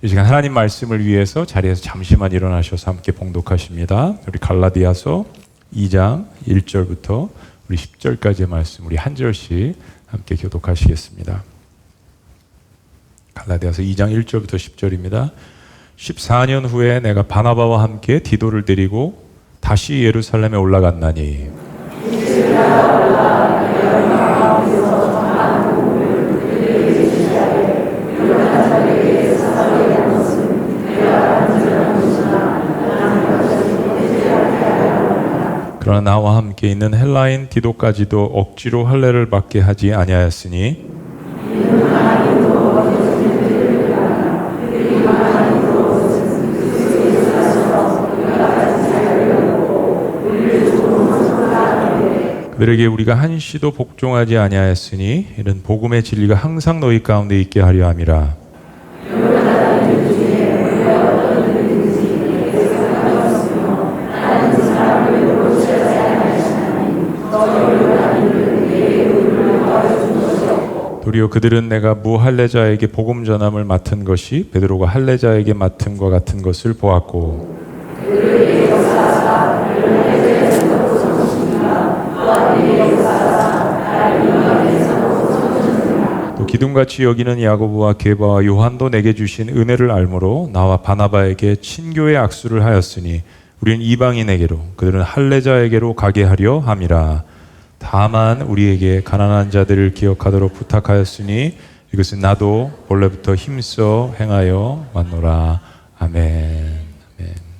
이 시간 하나님 말씀을 위해서 자리에서 잠시만 일어나셔서 함께 봉독하십니다. 우리 갈라디아서 2장 1절부터 우리 10절까지의 말씀 우리 한 절씩 함께 교독하시겠습니다. 갈라디아서 2장 1절부터 10절입니다. 14년 후에 내가 바나바와 함께 디도를 데리고 다시 예루살렘에 올라갔나니 그러나 나와 함께 있는 헬라인 디도까지도 억지로 할례를 받게 하지 아니하였으니 그들에게 우리가 한시도 복종하지 아니하였으니 이는 복음의 진리가 항상 너희 가운데 있게 하려 함이라. 도리어 그들은 내가 무할례자에게 복음 전함을 맡은 것이 베드로가 할례자에게 맡음과 같은 것을 보았고 또 기둥같이 여기는 야고보와 게바와 요한도 내게 주신 은혜를 알므로 나와 바나바에게 친교의 악수를 하였으니 우리는 이방인에게로 그들은 할례자에게로 가게 하려 함이라. 다만 우리에게 가난한 자들을 기억하도록 부탁하였으니 이것은 나도 본래부터 힘써 행하여 왔노라. 아멘. 아멘.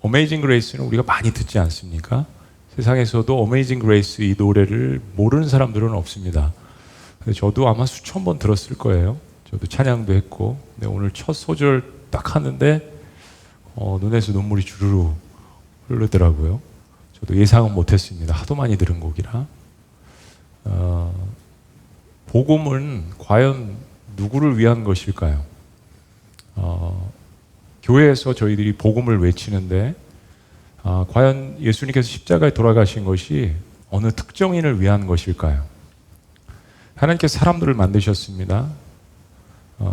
어메이징 그레이스는 우리가 많이 듣지 않습니까? 세상에서도 어메이징 그레이스 이 노래를 모르는 사람들은 없습니다. 저도 아마 수천 번 들었을 거예요. 저도 찬양도 했고. 근데 오늘 첫 소절 딱 하는데 눈에서 눈물이 주르르 흐르더라고요. 저도 예상은 못했습니다. 하도 많이 들은 곡이라. 복음은 과연 누구를 위한 것일까요? 교회에서 저희들이 복음을 외치는데 과연 예수님께서 십자가에 돌아가신 것이 어느 특정인을 위한 것일까요? 하나님께서 사람들을 만드셨습니다.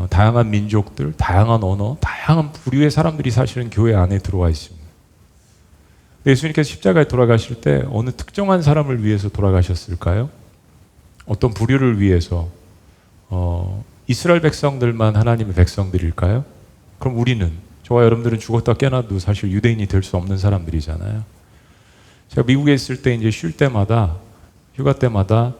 다양한 민족들, 다양한 언어, 다양한 부류의 사람들이 사실은 교회 안에 들어와 있습니다. 예수님께서 십자가에 돌아가실 때 어느 특정한 사람을 위해서 돌아가셨을까요? 어떤 부류를 위해서 이스라엘 백성들만 하나님의 백성들일까요? 그럼 우리는, 저와 여러분들은 죽었다 깨어나도 사실 유대인이 될 수 없는 사람들이잖아요. 제가 미국에 있을 때 이제 쉴 때마다, 휴가 때마다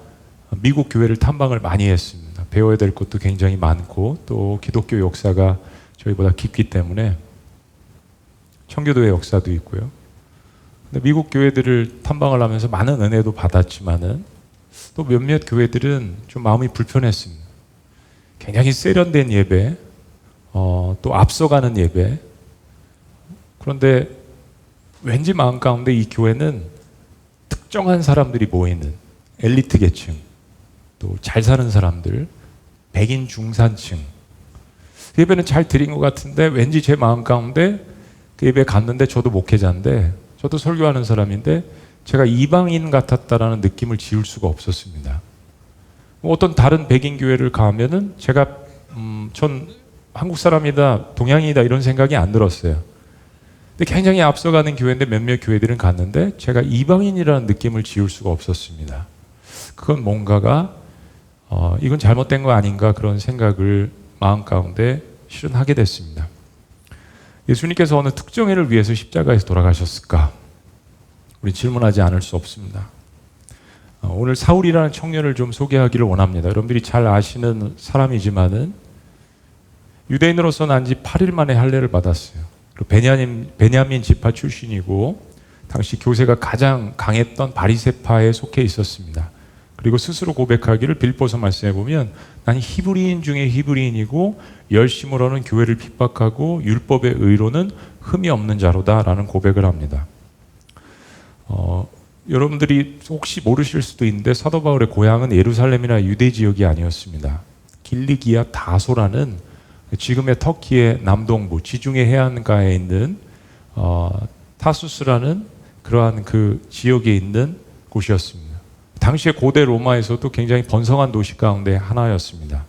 미국 교회를 탐방을 많이 했습니다. 배워야 될 것도 굉장히 많고 또 기독교 역사가 저희보다 깊기 때문에 청교도의 역사도 있고요. 근데 미국 교회들을 탐방을 하면서 많은 은혜도 받았지만은 또 몇몇 교회들은 좀 마음이 불편했습니다. 굉장히 세련된 예배, 또 앞서가는 예배. 그런데 왠지 마음 가운데 이 교회는 특정한 사람들이 모이는 엘리트 계층, 또 잘 사는 사람들, 백인 중산층. 그 예배는 잘 드린 것 같은데 왠지 제 마음 가운데 그 예배 갔는데 저도 목회자인데 저도 설교하는 사람인데 제가 이방인 같았다라는 느낌을 지울 수가 없었습니다. 어떤 다른 백인 교회를 가면은 제가 전 한국 사람이다, 동양인이다 이런 생각이 안 들었어요. 근데 굉장히 앞서가는 교회인데 몇몇 교회들은 갔는데 제가 이방인이라는 느낌을 지울 수가 없었습니다. 그건 뭔가가 이건 잘못된 거 아닌가 그런 생각을 마음 가운데 실은 하게 됐습니다. 예수님께서 어느 특정인을 위해서 십자가에서 돌아가셨을까? 우리 질문하지 않을 수 없습니다. 오늘 사울이라는 청년을 좀 소개하기를 원합니다. 여러분들이 잘 아시는 사람이지만은 유대인으로서 난 지 8일 만에 할례를 받았어요. 베냐민 지파 출신이고 당시 교세가 가장 강했던 바리새파에 속해 있었습니다. 그리고 스스로 고백하기를 빌보서 말씀해 보면 난 히브리인 중에 히브리인이고 열심으로는 교회를 핍박하고 율법의 의로는 흠이 없는 자로다라는 고백을 합니다. 여러분들이 혹시 모르실 수도 있는데 사도 바울의 고향은 예루살렘이나 유대 지역이 아니었습니다. 길리기아 다소라는 지금의 터키의 남동부 지중해 해안가에 있는 타수스라는 그러한 그 지역에 있는 곳이었습니다. 당시의 고대 로마에서도 굉장히 번성한 도시 가운데 하나였습니다.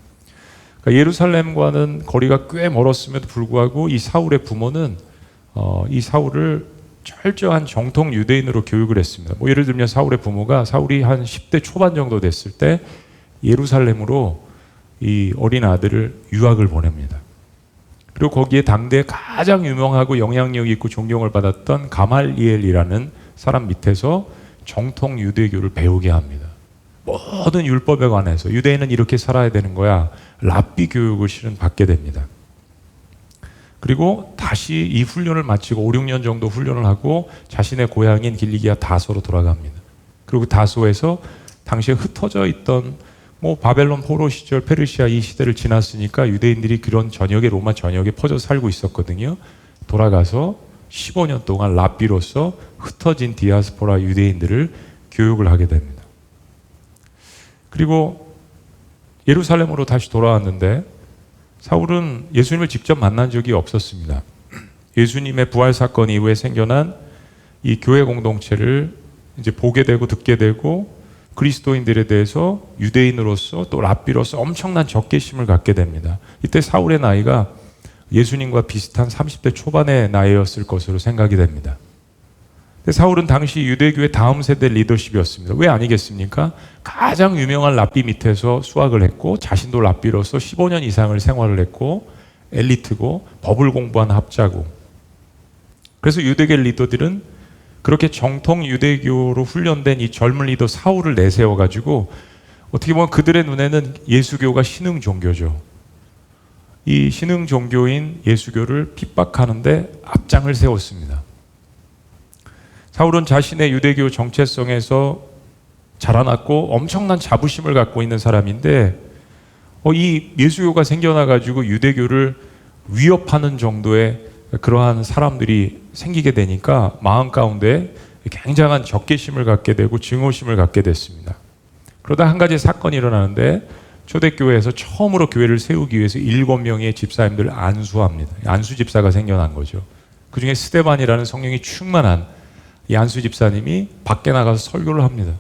그러니까 예루살렘과는 거리가 꽤 멀었음에도 불구하고 이 사울의 부모는 이 사울을 철저한 정통 유대인으로 교육을 했습니다. 뭐 예를 들면 사울의 부모가 사울이 한 10대 초반 정도 됐을 때 예루살렘으로 이 어린 아들을 유학을 보냅니다. 그리고 거기에 당대 가장 유명하고 영향력 있고 존경을 받았던 가말리엘이라는 사람 밑에서 정통 유대교를 배우게 합니다. 모든 율법에 관해서 유대인은 이렇게 살아야 되는 거야. 랍비 교육을 실은 받게 됩니다. 그리고 다시 이 훈련을 마치고 5, 6년 정도 훈련을 하고 자신의 고향인 길리기아 다소로 돌아갑니다. 그리고 다소에서 당시에 흩어져 있던 뭐 바벨론 포로 시절 페르시아 이 시대를 지났으니까 유대인들이 그런 전역에 로마 전역에 퍼져 살고 있었거든요. 돌아가서 15년 동안 랍비로서 흩어진 디아스포라 유대인들을 교육을 하게 됩니다. 그리고 예루살렘으로 다시 돌아왔는데 사울은 예수님을 직접 만난 적이 없었습니다. 예수님의 부활 사건 이후에 생겨난 이 교회 공동체를 이제 보게 되고 듣게 되고 그리스도인들에 대해서 유대인으로서 또 랍비로서 엄청난 적개심을 갖게 됩니다. 이때 사울의 나이가 예수님과 비슷한 30대 초반의 나이였을 것으로 생각이 됩니다. 근데 사울은 당시 유대교의 다음 세대 리더십이었습니다. 왜 아니겠습니까? 가장 유명한 랍비 밑에서 수학을 했고 자신도 랍비로서 15년 이상을 생활을 했고 엘리트고 법을 공부한 학자고 그래서 유대계 리더들은 그렇게 정통 유대교로 훈련된 이 젊은 리더 사울을 내세워가지고 어떻게 보면 그들의 눈에는 예수교가 신흥 종교죠. 이 신흥 종교인 예수교를 핍박하는데 앞장을 세웠습니다. 사울은 자신의 유대교 정체성에서 자라났고 엄청난 자부심을 갖고 있는 사람인데 이 예수교가 생겨나가지고 유대교를 위협하는 정도의 그러한 사람들이 생기게 되니까 마음 가운데 굉장한 적개심을 갖게 되고 증오심을 갖게 됐습니다. 그러다 한 가지 사건이 일어나는데 초대교회에서 처음으로 교회를 세우기 위해서 7명의 집사님들을 안수합니다. 안수 집사가 생겨난 거죠. 그 중에 스데반이라는 성령이 충만한 이 안수 집사님이 밖에 나가서 설교를 합니다.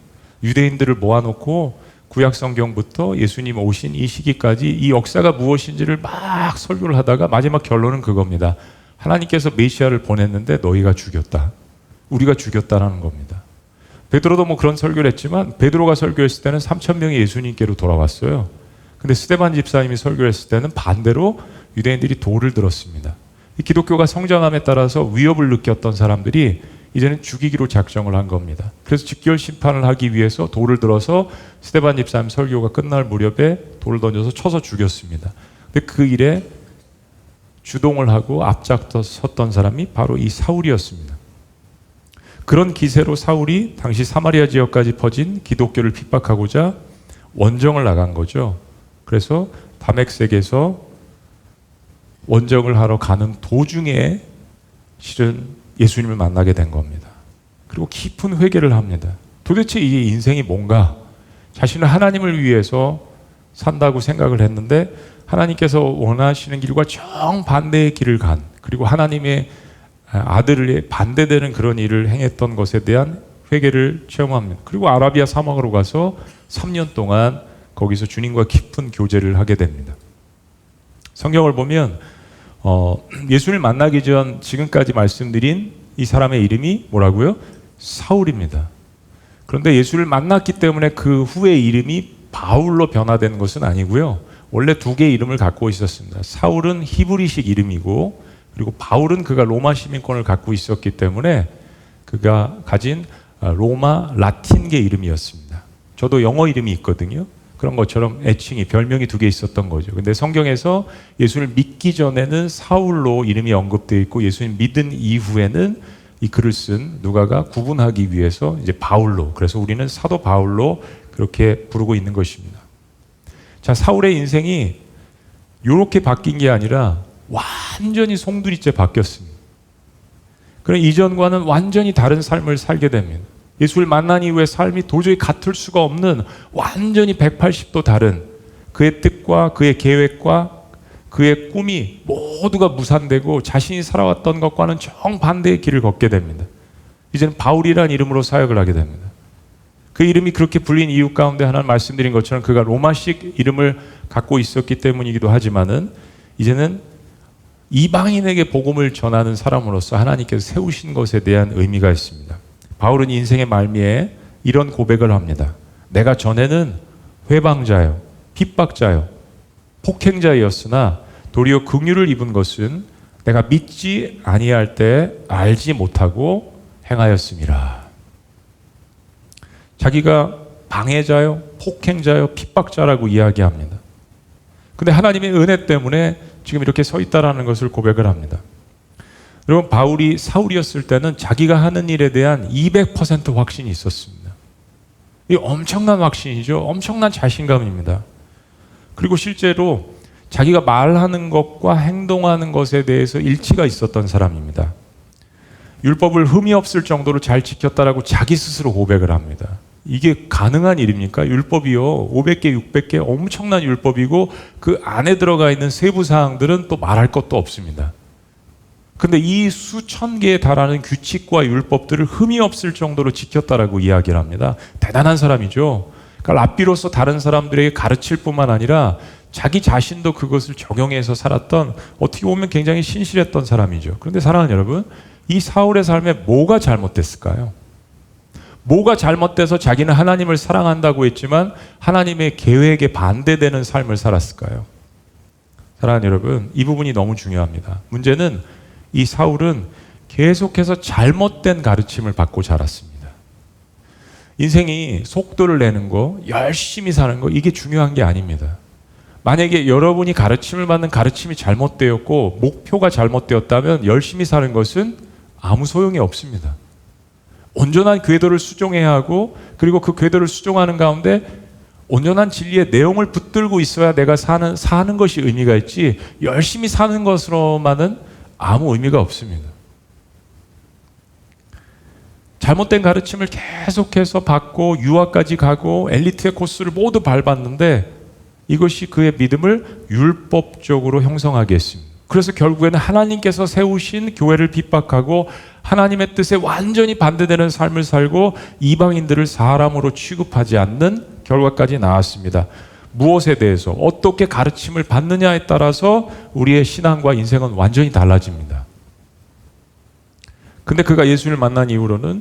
유대인들을 모아놓고 구약 성경부터 예수님 오신 이 시기까지 이 역사가 무엇인지를 막 설교를 하다가 마지막 결론은 그겁니다. 하나님께서 메시아를 보냈는데 너희가 죽였다. 우리가 죽였다라는 겁니다. 베드로도 뭐 그런 설교를 했지만 베드로가 설교했을 때는 3,000명이 예수님께로 돌아왔어요. 근데 스데반 집사님이 설교했을 때는 반대로 유대인들이 돌을 들었습니다. 이 기독교가 성장함에 따라서 위협을 느꼈던 사람들이 이제는 죽이기로 작정을 한 겁니다. 그래서 직결 심판을 하기 위해서 돌을 들어서 스데반 집사님 설교가 끝날 무렵에 돌을 던져서 쳐서 죽였습니다. 근데 그 일에 주동을 하고 앞장섰던 사람이 바로 이 사울이었습니다. 그런 기세로 사울이 당시 사마리아 지역까지 퍼진 기독교를 핍박하고자 원정을 나간 거죠. 그래서 다메섹에서 원정을 하러 가는 도중에 실은 예수님을 만나게 된 겁니다. 그리고 깊은 회개를 합니다. 도대체 이 인생이 뭔가? 자신은 하나님을 위해서 산다고 생각을 했는데 하나님께서 원하시는 길과 정반대의 길을 간, 그리고 하나님의 아들에 반대되는 그런 일을 행했던 것에 대한 회개를 체험합니다. 그리고 아라비아 사막으로 가서 3년 동안 거기서 주님과 깊은 교제를 하게 됩니다. 성경을 보면 예수를 만나기 전 지금까지 말씀드린 이 사람의 이름이 뭐라고요? 사울입니다. 그런데 예수를 만났기 때문에 그 후에 이름이 바울로 변화된 것은 아니고요. 원래 2개의 이름을 갖고 있었습니다. 사울은 히브리식 이름이고, 그리고 바울은 그가 로마 시민권을 갖고 있었기 때문에 그가 가진 로마 라틴계 이름이었습니다. 저도 영어 이름이 있거든요. 그런 것처럼 애칭이, 별명이 2개 있었던 거죠. 근데 성경에서 예수를 믿기 전에는 사울로 이름이 언급되어 있고, 예수님 믿은 이후에는 이 글을 쓴 누가가 구분하기 위해서 이제 바울로, 그래서 우리는 사도 바울로 그렇게 부르고 있는 것입니다. 자, 사울의 인생이 이렇게 바뀐 게 아니라 완전히 송두리째 바뀌었습니다. 그럼 이전과는 완전히 다른 삶을 살게 됩니다. 예수를 만난 이후의 삶이 도저히 같을 수가 없는 완전히 180도 다른 그의 뜻과 그의 계획과 그의 꿈이 모두가 무산되고 자신이 살아왔던 것과는 정반대의 길을 걷게 됩니다. 이제는 바울이라는 이름으로 사역을 하게 됩니다. 그 이름이 그렇게 불린 이유 가운데 하나는 말씀드린 것처럼 그가 로마식 이름을 갖고 있었기 때문이기도 하지만은 이제는 이방인에게 복음을 전하는 사람으로서 하나님께서 세우신 것에 대한 의미가 있습니다. 바울은 인생의 말미에 이런 고백을 합니다. 내가 전에는 회방자요, 핍박자요, 폭행자였으나 도리어 긍휼을 입은 것은 내가 믿지 아니할 때 알지 못하고 행하였음이라. 자기가 방해자요, 폭행자요, 핍박자라고 이야기합니다. 근데 하나님의 은혜 때문에 지금 이렇게 서 있다라는 것을 고백을 합니다. 여러분, 바울이 사울이었을 때는 자기가 하는 일에 대한 200% 확신이 있었습니다. 이 엄청난 확신이죠. 엄청난 자신감입니다. 그리고 실제로 자기가 말하는 것과 행동하는 것에 대해서 일치가 있었던 사람입니다. 율법을 흠이 없을 정도로 잘 지켰다라고 자기 스스로 고백을 합니다. 이게 가능한 일입니까? 율법이요, 500개, 600개 엄청난 율법이고 그 안에 들어가 있는 세부 사항들은 또 말할 것도 없습니다. 근데 이 수천 개에 달하는 규칙과 율법들을 흠이 없을 정도로 지켰다라고 이야기를 합니다. 대단한 사람이죠. 그러니까 랍비로서 다른 사람들에게 가르칠 뿐만 아니라 자기 자신도 그것을 적용해서 살았던, 어떻게 보면 굉장히 신실했던 사람이죠. 그런데 사랑하는 여러분, 이 사울의 삶에 뭐가 잘못됐을까요? 뭐가 잘못돼서 자기는 하나님을 사랑한다고 했지만 하나님의 계획에 반대되는 삶을 살았을까요? 사랑하는 여러분, 이 부분이 너무 중요합니다. 문제는 이 사울은 계속해서 잘못된 가르침을 받고 자랐습니다. 인생이 속도를 내는 거, 열심히 사는 거, 이게 중요한 게 아닙니다. 만약에 여러분이 가르침을 받는 가르침이 잘못되었고 목표가 잘못되었다면 열심히 사는 것은 아무 소용이 없습니다. 온전한 궤도를 수종해야 하고, 그리고 그 궤도를 수종하는 가운데 온전한 진리의 내용을 붙들고 있어야 내가 사는 것이 의미가 있지, 열심히 사는 것으로만은 아무 의미가 없습니다. 잘못된 가르침을 계속해서 받고 유학까지 가고 엘리트의 코스를 모두 밟았는데 이것이 그의 믿음을 율법적으로 형성하게 했습니다. 그래서 결국에는 하나님께서 세우신 교회를 핍박하고 하나님의 뜻에 완전히 반대되는 삶을 살고 이방인들을 사람으로 취급하지 않는 결과까지 나왔습니다. 무엇에 대해서 어떻게 가르침을 받느냐에 따라서 우리의 신앙과 인생은 완전히 달라집니다. 근데 그가 예수를 만난 이후로는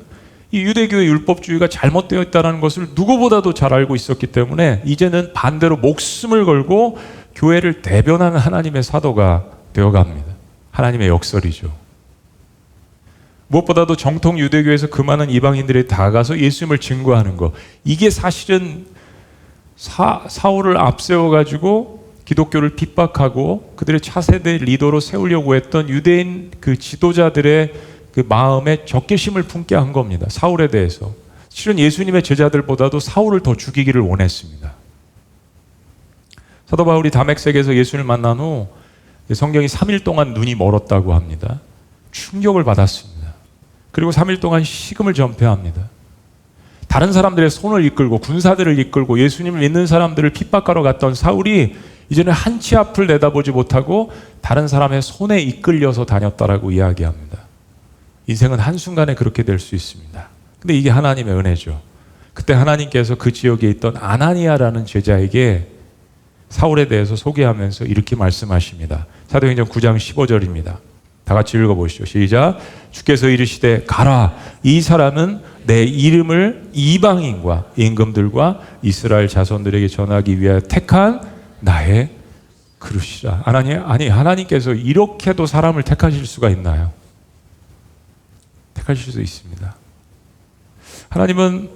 이 유대교의 율법주의가 잘못되어 있다는 것을 누구보다도 잘 알고 있었기 때문에 이제는 반대로 목숨을 걸고 교회를 대변하는 하나님의 사도가 되어갑니다. 하나님의 역설이죠. 무엇보다도 정통 유대교에서 그 많은 이방인들이 다가가서 예수님을 증거하는 것, 이게 사실은 사울을 앞세워가지고 기독교를 핍박하고 그들의 차세대 리더로 세우려고 했던 유대인 그 지도자들의 그 마음에 적개심을 품게 한 겁니다. 사울에 대해서. 실은 예수님의 제자들보다도 사울을 더 죽이기를 원했습니다. 사도 바울이 다메섹에서 예수를 만난 후 성경이 3일 동안 눈이 멀었다고 합니다. 충격을 받았습니다. 그리고 3일 동안 식음을 전폐합니다. 다른 사람들의 손을 이끌고 군사들을 이끌고 예수님을 믿는 사람들을 핍박하러 갔던 사울이 이제는 한 치 앞을 내다보지 못하고 다른 사람의 손에 이끌려서 다녔다라고 이야기합니다. 인생은 한순간에 그렇게 될 수 있습니다. 근데 이게 하나님의 은혜죠. 그때 하나님께서 그 지역에 있던 아나니아라는 제자에게 사울에 대해서 소개하면서 이렇게 말씀하십니다. 사도행전 9장 15절입니다. 다 같이 읽어보시죠. 시작. 주께서 이르시되 가라. 이 사람은 내 이름을 이방인과 임금들과 이스라엘 자손들에게 전하기 위하여 택한 나의 그릇이라. 하나님께서 이렇게도 사람을 택하실 수가 있나요? 택하실 수 있습니다. 하나님은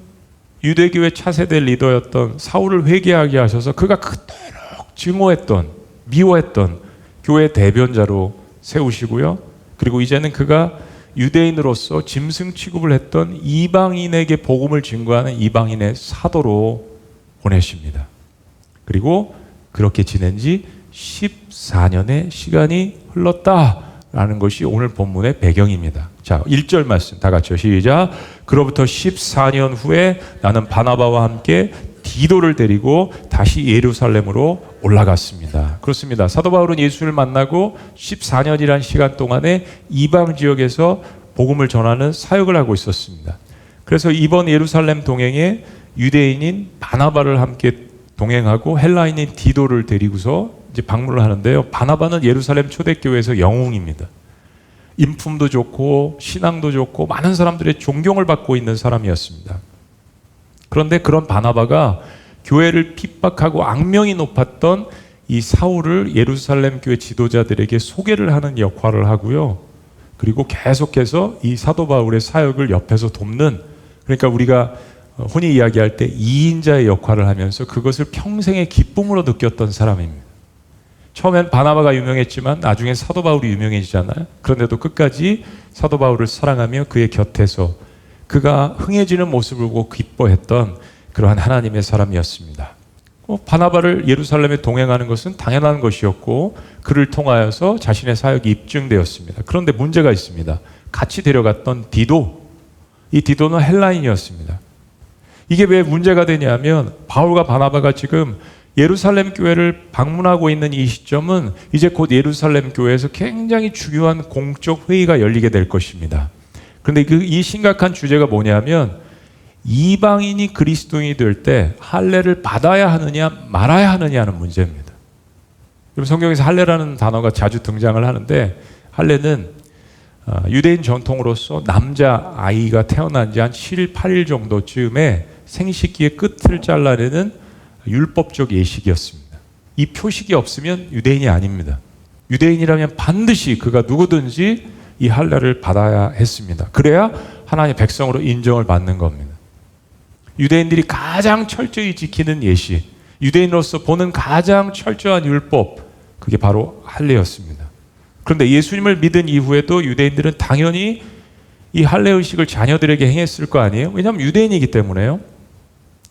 유대교의 차세대 리더였던 사울을 회개하게 하셔서 그가 그토록 증오했던, 미워했던 교회 대변자로 세우시고요. 그리고 이제는 그가 유대인으로서 짐승 취급을 했던 이방인에게 복음을 증거하는 이방인의 사도로 보내십니다. 그리고 그렇게 지낸 지 14년의 시간이 흘렀다라는 것이 오늘 본문의 배경입니다. 자, 1절 말씀 다 같이요. 시작. 그로부터 14년 후에 나는 바나바와 함께 디도를 데리고 다시 예루살렘으로 올라갔습니다. 그렇습니다. 사도 바울은 예수를 만나고 14년이란 시간 동안에 이방 지역에서 복음을 전하는 사역을 하고 있었습니다. 그래서 이번 예루살렘 동행에 유대인인 바나바를 함께 동행하고 헬라인인 디도를 데리고서 이제 방문을 하는데요. 바나바는 예루살렘 초대교회에서 영웅입니다. 인품도 좋고 신앙도 좋고 많은 사람들의 존경을 받고 있는 사람이었습니다. 그런데 그런 바나바가 교회를 핍박하고 악명이 높았던 이 사울을 예루살렘 교회 지도자들에게 소개를 하는 역할을 하고요. 그리고 계속해서 이 사도 바울의 사역을 옆에서 돕는, 그러니까 우리가 흔히 이야기할 때 2인자의 역할을 하면서 그것을 평생의 기쁨으로 느꼈던 사람입니다. 처음엔 바나바가 유명했지만 나중에 사도 바울이 유명해지잖아요. 그런데도 끝까지 사도 바울을 사랑하며 그의 곁에서 그가 흥해지는 모습을 보고 기뻐했던 그러한 하나님의 사람이었습니다. 바나바를 예루살렘에 동행하는 것은 당연한 것이었고 그를 통하여서 자신의 사역이 입증되었습니다. 그런데 문제가 있습니다. 같이 데려갔던 디도, 이 디도는 헬라인이었습니다. 이게 왜 문제가 되냐면 바울과 바나바가 지금 예루살렘 교회를 방문하고 있는 이 시점은 이제 곧 예루살렘 교회에서 굉장히 중요한 공적 회의가 열리게 될 것입니다. 그런데 이 심각한 주제가 뭐냐면 이방인이 그리스도인이 될 때 할례를 받아야 하느냐 말아야 하느냐는 문제입니다. 여러분 성경에서 할례라는 단어가 자주 등장을 하는데 할례는 유대인 전통으로서 남자 아이가 태어난 지 한 7일, 8일 정도쯤에 생식기의 끝을 잘라내는 율법적 예식이었습니다. 이 표식이 없으면 유대인이 아닙니다. 유대인이라면 반드시 그가 누구든지 이 할례를 받아야 했습니다. 그래야 하나님의 백성으로 인정을 받는 겁니다. 유대인들이 가장 철저히 지키는 예시, 유대인으로서 보는 가장 철저한 율법, 그게 바로 할례였습니다. 그런데 예수님을 믿은 이후에도 유대인들은 당연히 이 할례 의식을 자녀들에게 행했을 거 아니에요? 왜냐하면 유대인이기 때문에요.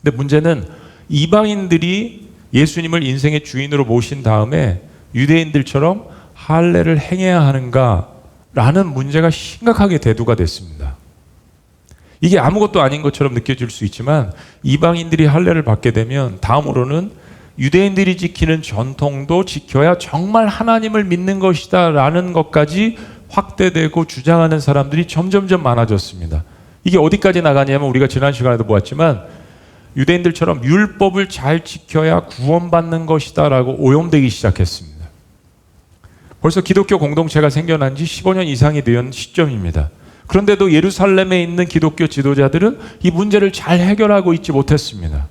근데 문제는 이방인들이 예수님을 인생의 주인으로 모신 다음에 유대인들처럼 할례를 행해야 하는가라는 문제가 심각하게 대두가 됐습니다. 이게 아무것도 아닌 것처럼 느껴질 수 있지만 이방인들이 할례를 받게 되면 다음으로는 유대인들이 지키는 전통도 지켜야 정말 하나님을 믿는 것이다 라는 것까지 확대되고 주장하는 사람들이 점점점 많아졌습니다. 이게 어디까지 나가냐면 우리가 지난 시간에도 보았지만 유대인들처럼 율법을 잘 지켜야 구원받는 것이다 라고 오염되기 시작했습니다. 벌써 기독교 공동체가 생겨난 지 15년 이상이 된 시점입니다. 그런데도 예루살렘에 있는 기독교 지도자들은 이 문제를 잘 해결하고 있지 못했습니다.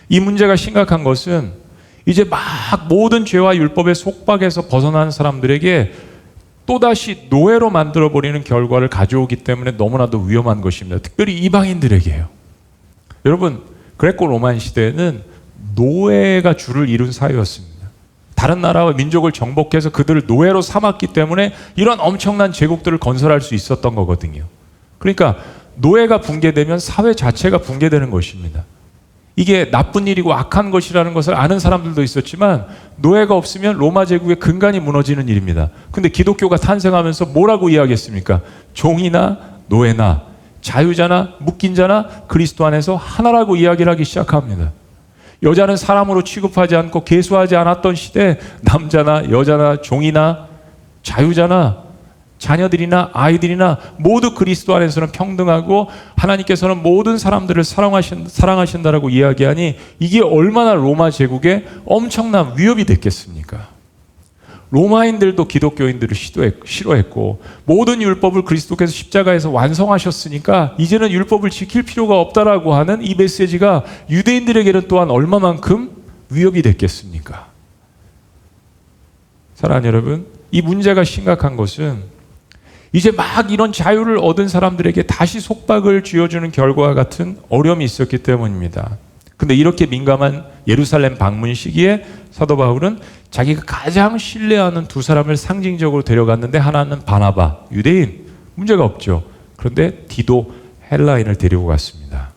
이 문제가 심각한 것은 이제 막 모든 죄와 율법의 속박에서 벗어난 사람들에게 또다시 노예로 만들어버리는 결과를 가져오기 때문에 너무나도 위험한 것입니다. 특별히 이방인들에게요. 여러분, 그레코 로만 시대에는 노예가 주를 이룬 사회였습니다. 다른 나라와 민족을 정복해서 그들을 노예로 삼았기 때문에 이런 엄청난 제국들을 건설할 수 있었던 거거든요. 그러니까 노예가 붕괴되면 사회 자체가 붕괴되는 것입니다. 이게 나쁜 일이고 악한 것이라는 것을 아는 사람들도 있었지만 노예가 없으면 로마 제국의 근간이 무너지는 일입니다. 근데 기독교가 탄생하면서 뭐라고 이야기했습니까? 종이나 노예나 자유자나 묶인 자나 그리스도 안에서 하나라고 이야기를 하기 시작합니다. 여자는 사람으로 취급하지 않고 계수하지 않았던 시대에 남자나 여자나 종이나 자유자나 자녀들이나 아이들이나 모두 그리스도 안에서는 평등하고 하나님께서는 모든 사람들을 사랑하신다라고 이야기하니 이게 얼마나 로마 제국에 엄청난 위협이 됐겠습니까? 로마인들도 기독교인들을 싫어했고 모든 율법을 그리스도께서 십자가에서 완성하셨으니까 이제는 율법을 지킬 필요가 없다라고 하는 이 메시지가 유대인들에게는 또한 얼마만큼 위협이 됐겠습니까? 사랑하는 여러분, 이 문제가 심각한 것은 이제 막 이런 자유를 얻은 사람들에게 다시 속박을 쥐어주는 결과와 같은 어려움이 있었기 때문입니다. 근데 이렇게 민감한 예루살렘 방문 시기에 사도 바울은 자기가 가장 신뢰하는 두 사람을 상징적으로 데려갔는데 하나는 바나바, 유대인, 문제가 없죠. 그런데 디도, 헬라인을 데리고 갔습니다.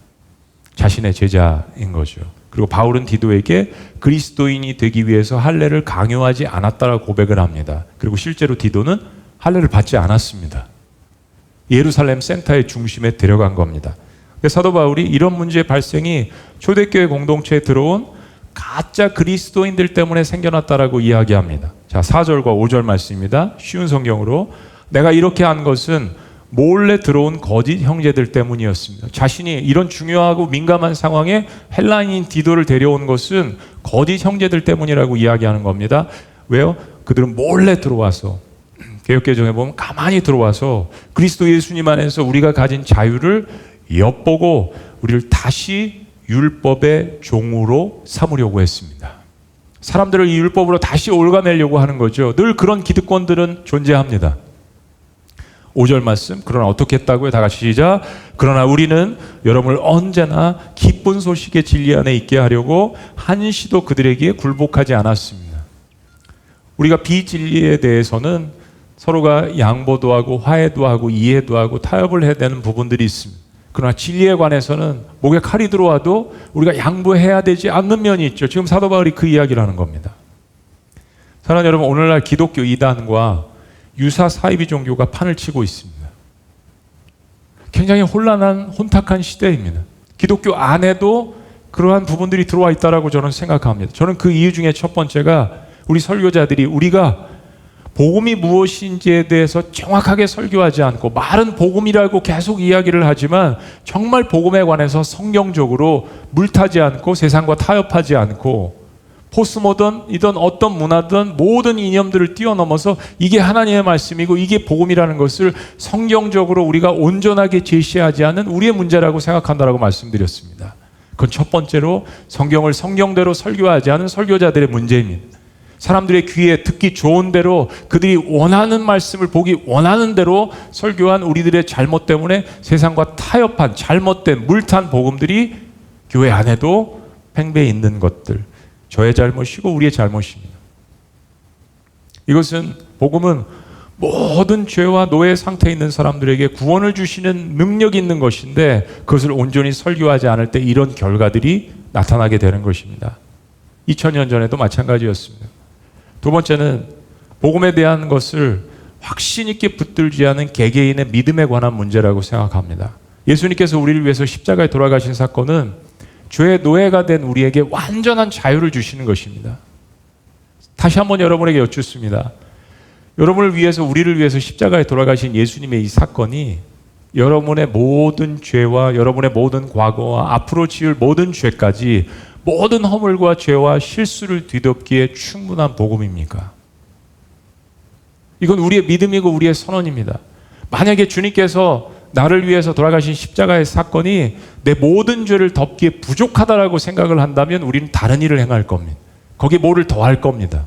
자신의 제자인 거죠. 그리고 바울은 디도에게 그리스도인이 되기 위해서 할례를 강요하지 않았다라고 고백을 합니다. 그리고 실제로 디도는 할례를 받지 않았습니다. 예루살렘 센터의 중심에 데려간 겁니다. 사도 바울이 이런 문제의 발생이 초대교회 공동체에 들어온 가짜 그리스도인들 때문에 생겨났다라고 이야기합니다. 자, 4절과 5절 말씀입니다. 쉬운 성경으로 내가 이렇게 한 것은 몰래 들어온 거짓 형제들 때문이었습니다. 자신이 이런 중요하고 민감한 상황에 헬라인인 디도를 데려온 것은 거짓 형제들 때문이라고 이야기하는 겁니다. 왜요? 그들은 몰래 들어와서 개역개정에 보면 가만히 들어와서 그리스도 예수님 안에서 우리가 가진 자유를 엿보고 우리를 다시 율법의 종으로 삼으려고 했습니다. 사람들을 이 율법으로 다시 올가매려고 하는 거죠. 늘 그런 기득권들은 존재합니다. 5절 말씀, 그러나 어떻게 했다고요? 다 같이 시작. 그러나 우리는 여러분을 언제나 기쁜 소식의 진리 안에 있게 하려고 한시도 그들에게 굴복하지 않았습니다. 우리가 비진리에 대해서는 서로가 양보도 하고 화해도 하고 이해도 하고 타협을 해야 되는 부분들이 있습니다. 그러나 진리에 관해서는 목에 칼이 들어와도 우리가 양보해야 되지 않는 면이 있죠. 지금 사도 바울이 그 이야기를 하는 겁니다. 사랑하는 여러분, 오늘날 기독교 이단과 유사 사이비 종교가 판을 치고 있습니다. 굉장히 혼란한 혼탁한 시대입니다. 기독교 안에도 그러한 부분들이 들어와 있다라고 저는 생각합니다. 저는 그 이유 중에 첫 번째가 우리 설교자들이 우리가 복음이 무엇인지에 대해서 정확하게 설교하지 않고 말은 복음이라고 계속 이야기를 하지만 정말 복음에 관해서 성경적으로 물타지 않고 세상과 타협하지 않고 포스모던이든 어떤 문화든 모든 이념들을 뛰어넘어서 이게 하나님의 말씀이고 이게 복음이라는 것을 성경적으로 우리가 온전하게 제시하지 않은 우리의 문제라고 생각한다라고 말씀드렸습니다. 그건 첫 번째로 성경을 성경대로 설교하지 않은 설교자들의 문제입니다. 사람들의 귀에 듣기 좋은 대로 그들이 원하는 말씀을 보기 원하는 대로 설교한 우리들의 잘못 때문에 세상과 타협한 잘못된 물탄 복음들이 교회 안에도 팽배해 있는 것들, 저의 잘못이고 우리의 잘못입니다. 이것은 복음은 모든 죄와 노예 상태에 있는 사람들에게 구원을 주시는 능력이 있는 것인데 그것을 온전히 설교하지 않을 때 이런 결과들이 나타나게 되는 것입니다. 2000년 전에도 마찬가지였습니다. 두 번째는 복음에 대한 것을 확신 있게 붙들지 않은 개개인의 믿음에 관한 문제라고 생각합니다. 예수님께서 우리를 위해서 십자가에 돌아가신 사건은 죄의 노예가 된 우리에게 완전한 자유를 주시는 것입니다. 다시 한번 여러분에게 여쭙습니다. 여러분을 위해서, 우리를 위해서 십자가에 돌아가신 예수님의 이 사건이 여러분의 모든 죄와 여러분의 모든 과거와 앞으로 지을 모든 죄까지 모든 허물과 죄와 실수를 뒤덮기에 충분한 복음입니까? 이건 우리의 믿음이고 우리의 선언입니다. 만약에 주님께서 나를 위해서 돌아가신 십자가의 사건이 내 모든 죄를 덮기에 부족하다라고 생각을 한다면 우리는 다른 일을 행할 겁니다. 거기에 뭐를 더할 겁니다.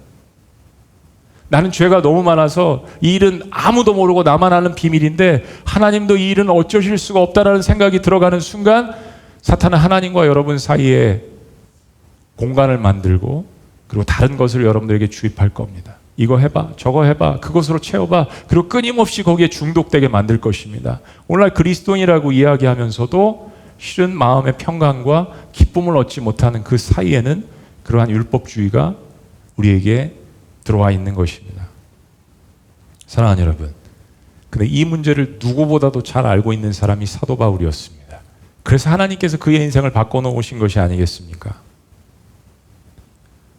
나는 죄가 너무 많아서 이 일은 아무도 모르고 나만 아는 비밀인데 하나님도 이 일은 어쩌실 수가 없다라는 생각이 들어가는 순간 사탄은 하나님과 여러분 사이에 공간을 만들고 그리고 다른 것을 여러분들에게 주입할 겁니다. 이거 해봐, 저거 해봐, 그것으로 채워봐. 그리고 끊임없이 거기에 중독되게 만들 것입니다. 오늘날 그리스도인이라고 이야기하면서도 실은 마음의 평강과 기쁨을 얻지 못하는 그 사이에는 그러한 율법주의가 우리에게 들어와 있는 것입니다. 사랑하는 여러분, 근데 이 문제를 누구보다도 잘 알고 있는 사람이 사도 바울이었습니다. 그래서 하나님께서 그의 인생을 바꿔놓으신 것이 아니겠습니까?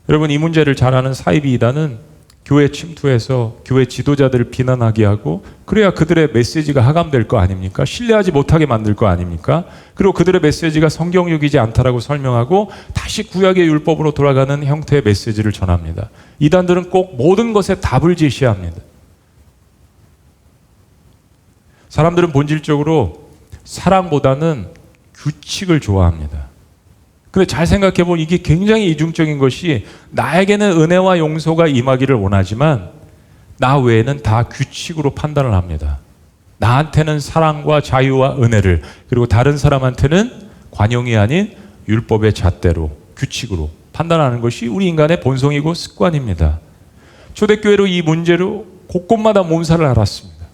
여러분, 이 문제를 잘 아는 사이비 이단은 교회 침투해서 교회 지도자들을 비난하게 하고 그래야 그들의 메시지가 하감될 거 아닙니까? 신뢰하지 못하게 만들 거 아닙니까? 그리고 그들의 메시지가 성경적이지 않다라고 설명하고 다시 구약의 율법으로 돌아가는 형태의 메시지를 전합니다. 이단들은 꼭 모든 것에 답을 제시합니다. 사람들은 본질적으로 사랑보다는 규칙을 좋아합니다. 근데 잘 생각해보면 이게 굉장히 이중적인 것이 나에게는 은혜와 용서가 임하기를 원하지만 나 외에는 다 규칙으로 판단을 합니다. 나한테는 사랑과 자유와 은혜를, 그리고 다른 사람한테는 관용이 아닌 율법의 잣대로, 규칙으로 판단하는 것이 우리 인간의 본성이고 습관입니다. 초대교회로 이 문제로 곳곳마다 몸살을 앓았습니다.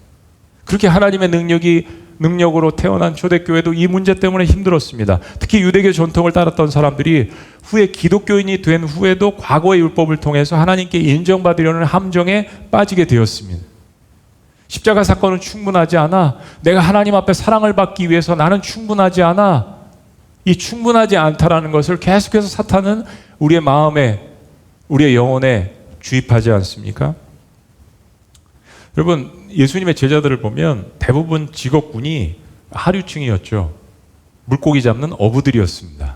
그렇게 하나님의 능력으로 태어난 초대교회도 이 문제 때문에 힘들었습니다. 특히 유대교 전통을 따랐던 사람들이 후에 기독교인이 된 후에도 과거의 율법을 통해서 하나님께 인정받으려는 함정에 빠지게 되었습니다. 십자가 사건은 충분하지 않아. 내가 하나님 앞에 사랑을 받기 위해서 나는 충분하지 않아. 이 충분하지 않다라는 것을 계속해서 사탄은 우리의 마음에, 우리의 영혼에 주입하지 않습니까? 여러분, 예수님의 제자들을 보면 대부분 직업군이 하류층이었죠. 물고기 잡는 어부들이었습니다.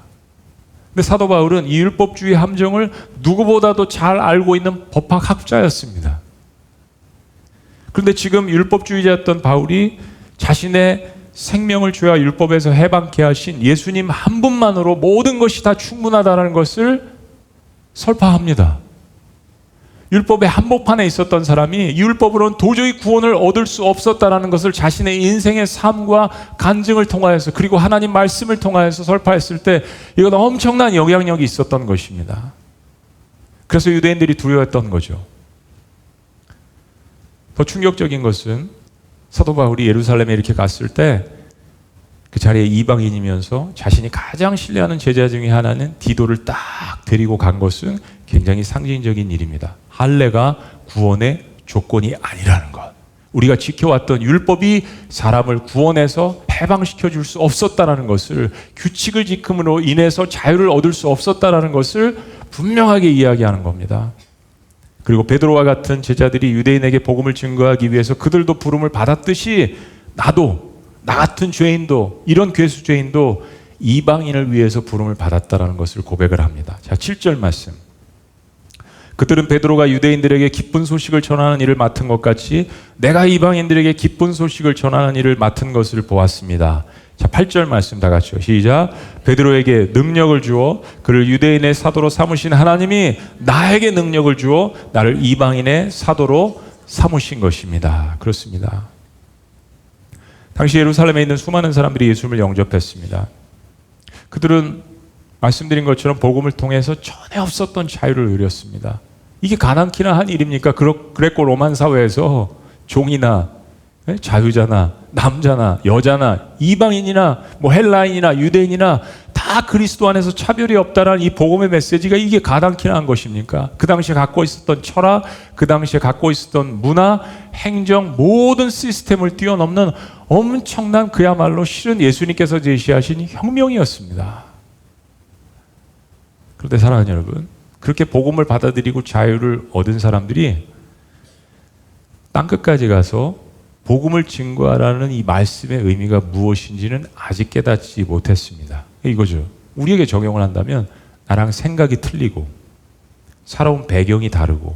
근데 사도 바울은 이 율법주의 함정을 누구보다도 잘 알고 있는 법학학자였습니다. 그런데 지금 율법주의자였던 바울이 자신의 생명을 죄와 율법에서 해방케 하신 예수님 한 분만으로 모든 것이 다 충분하다는 것을 설파합니다. 율법의 한복판에 있었던 사람이 율법으로는 도저히 구원을 얻을 수 없었다라는 것을 자신의 인생의 삶과 간증을 통하여서, 그리고 하나님 말씀을 통하여서 설파했을 때 이건 엄청난 영향력이 있었던 것입니다. 그래서 유대인들이 두려워했던 거죠. 더 충격적인 것은 사도 바울이 예루살렘에 이렇게 갔을 때 그 자리에 이방인이면서 자신이 가장 신뢰하는 제자 중에 하나는 디도를 딱 데리고 간 것은 굉장히 상징적인 일입니다. 할례가 구원의 조건이 아니라는 것. 우리가 지켜왔던 율법이 사람을 구원해서 해방시켜 줄 수 없었다는 것을, 규칙을 지킴으로 인해서 자유를 얻을 수 없었다는 것을 분명하게 이야기하는 겁니다. 그리고 베드로와 같은 제자들이 유대인에게 복음을 증거하기 위해서 그들도 부름을 받았듯이 나도, 나 같은 죄인도, 이런 괴수죄인도 이방인을 위해서 부름을 받았다는 것을 고백을 합니다. 자, 7절 말씀. 그들은 베드로가 유대인들에게 기쁜 소식을 전하는 일을 맡은 것 같이 내가 이방인들에게 기쁜 소식을 전하는 일을 맡은 것을 보았습니다. 자, 8절 말씀 다 같이요. 시작. 베드로에게 능력을 주어 그를 유대인의 사도로 삼으신 하나님이 나에게 능력을 주어 나를 이방인의 사도로 삼으신 것입니다. 그렇습니다. 당시 예루살렘에 있는 수많은 사람들이 예수님을 영접했습니다. 그들은 말씀드린 것처럼 복음을 통해서 전에 없었던 자유를 누렸습니다. 이게 가난키나 한 일입니까? 그레코 로만 사회에서 종이나 자유자나 남자나 여자나 이방인이나 뭐 헬라인이나 유대인이나 다 그리스도 안에서 차별이 없다라는 이 복음의 메시지가 이게 가당키나 한 것입니까? 그 당시에 갖고 있었던 철학, 그 당시에 갖고 있었던 문화, 행정 모든 시스템을 뛰어넘는 엄청난 그야말로 실은 예수님께서 제시하신 혁명이었습니다. 그런데 사랑하는 여러분, 그렇게 복음을 받아들이고 자유를 얻은 사람들이 땅끝까지 가서 복음을 증거하라는 이 말씀의 의미가 무엇인지는 아직 깨닫지 못했습니다. 이거죠. 우리에게 적용을 한다면 나랑 생각이 틀리고 살아온 배경이 다르고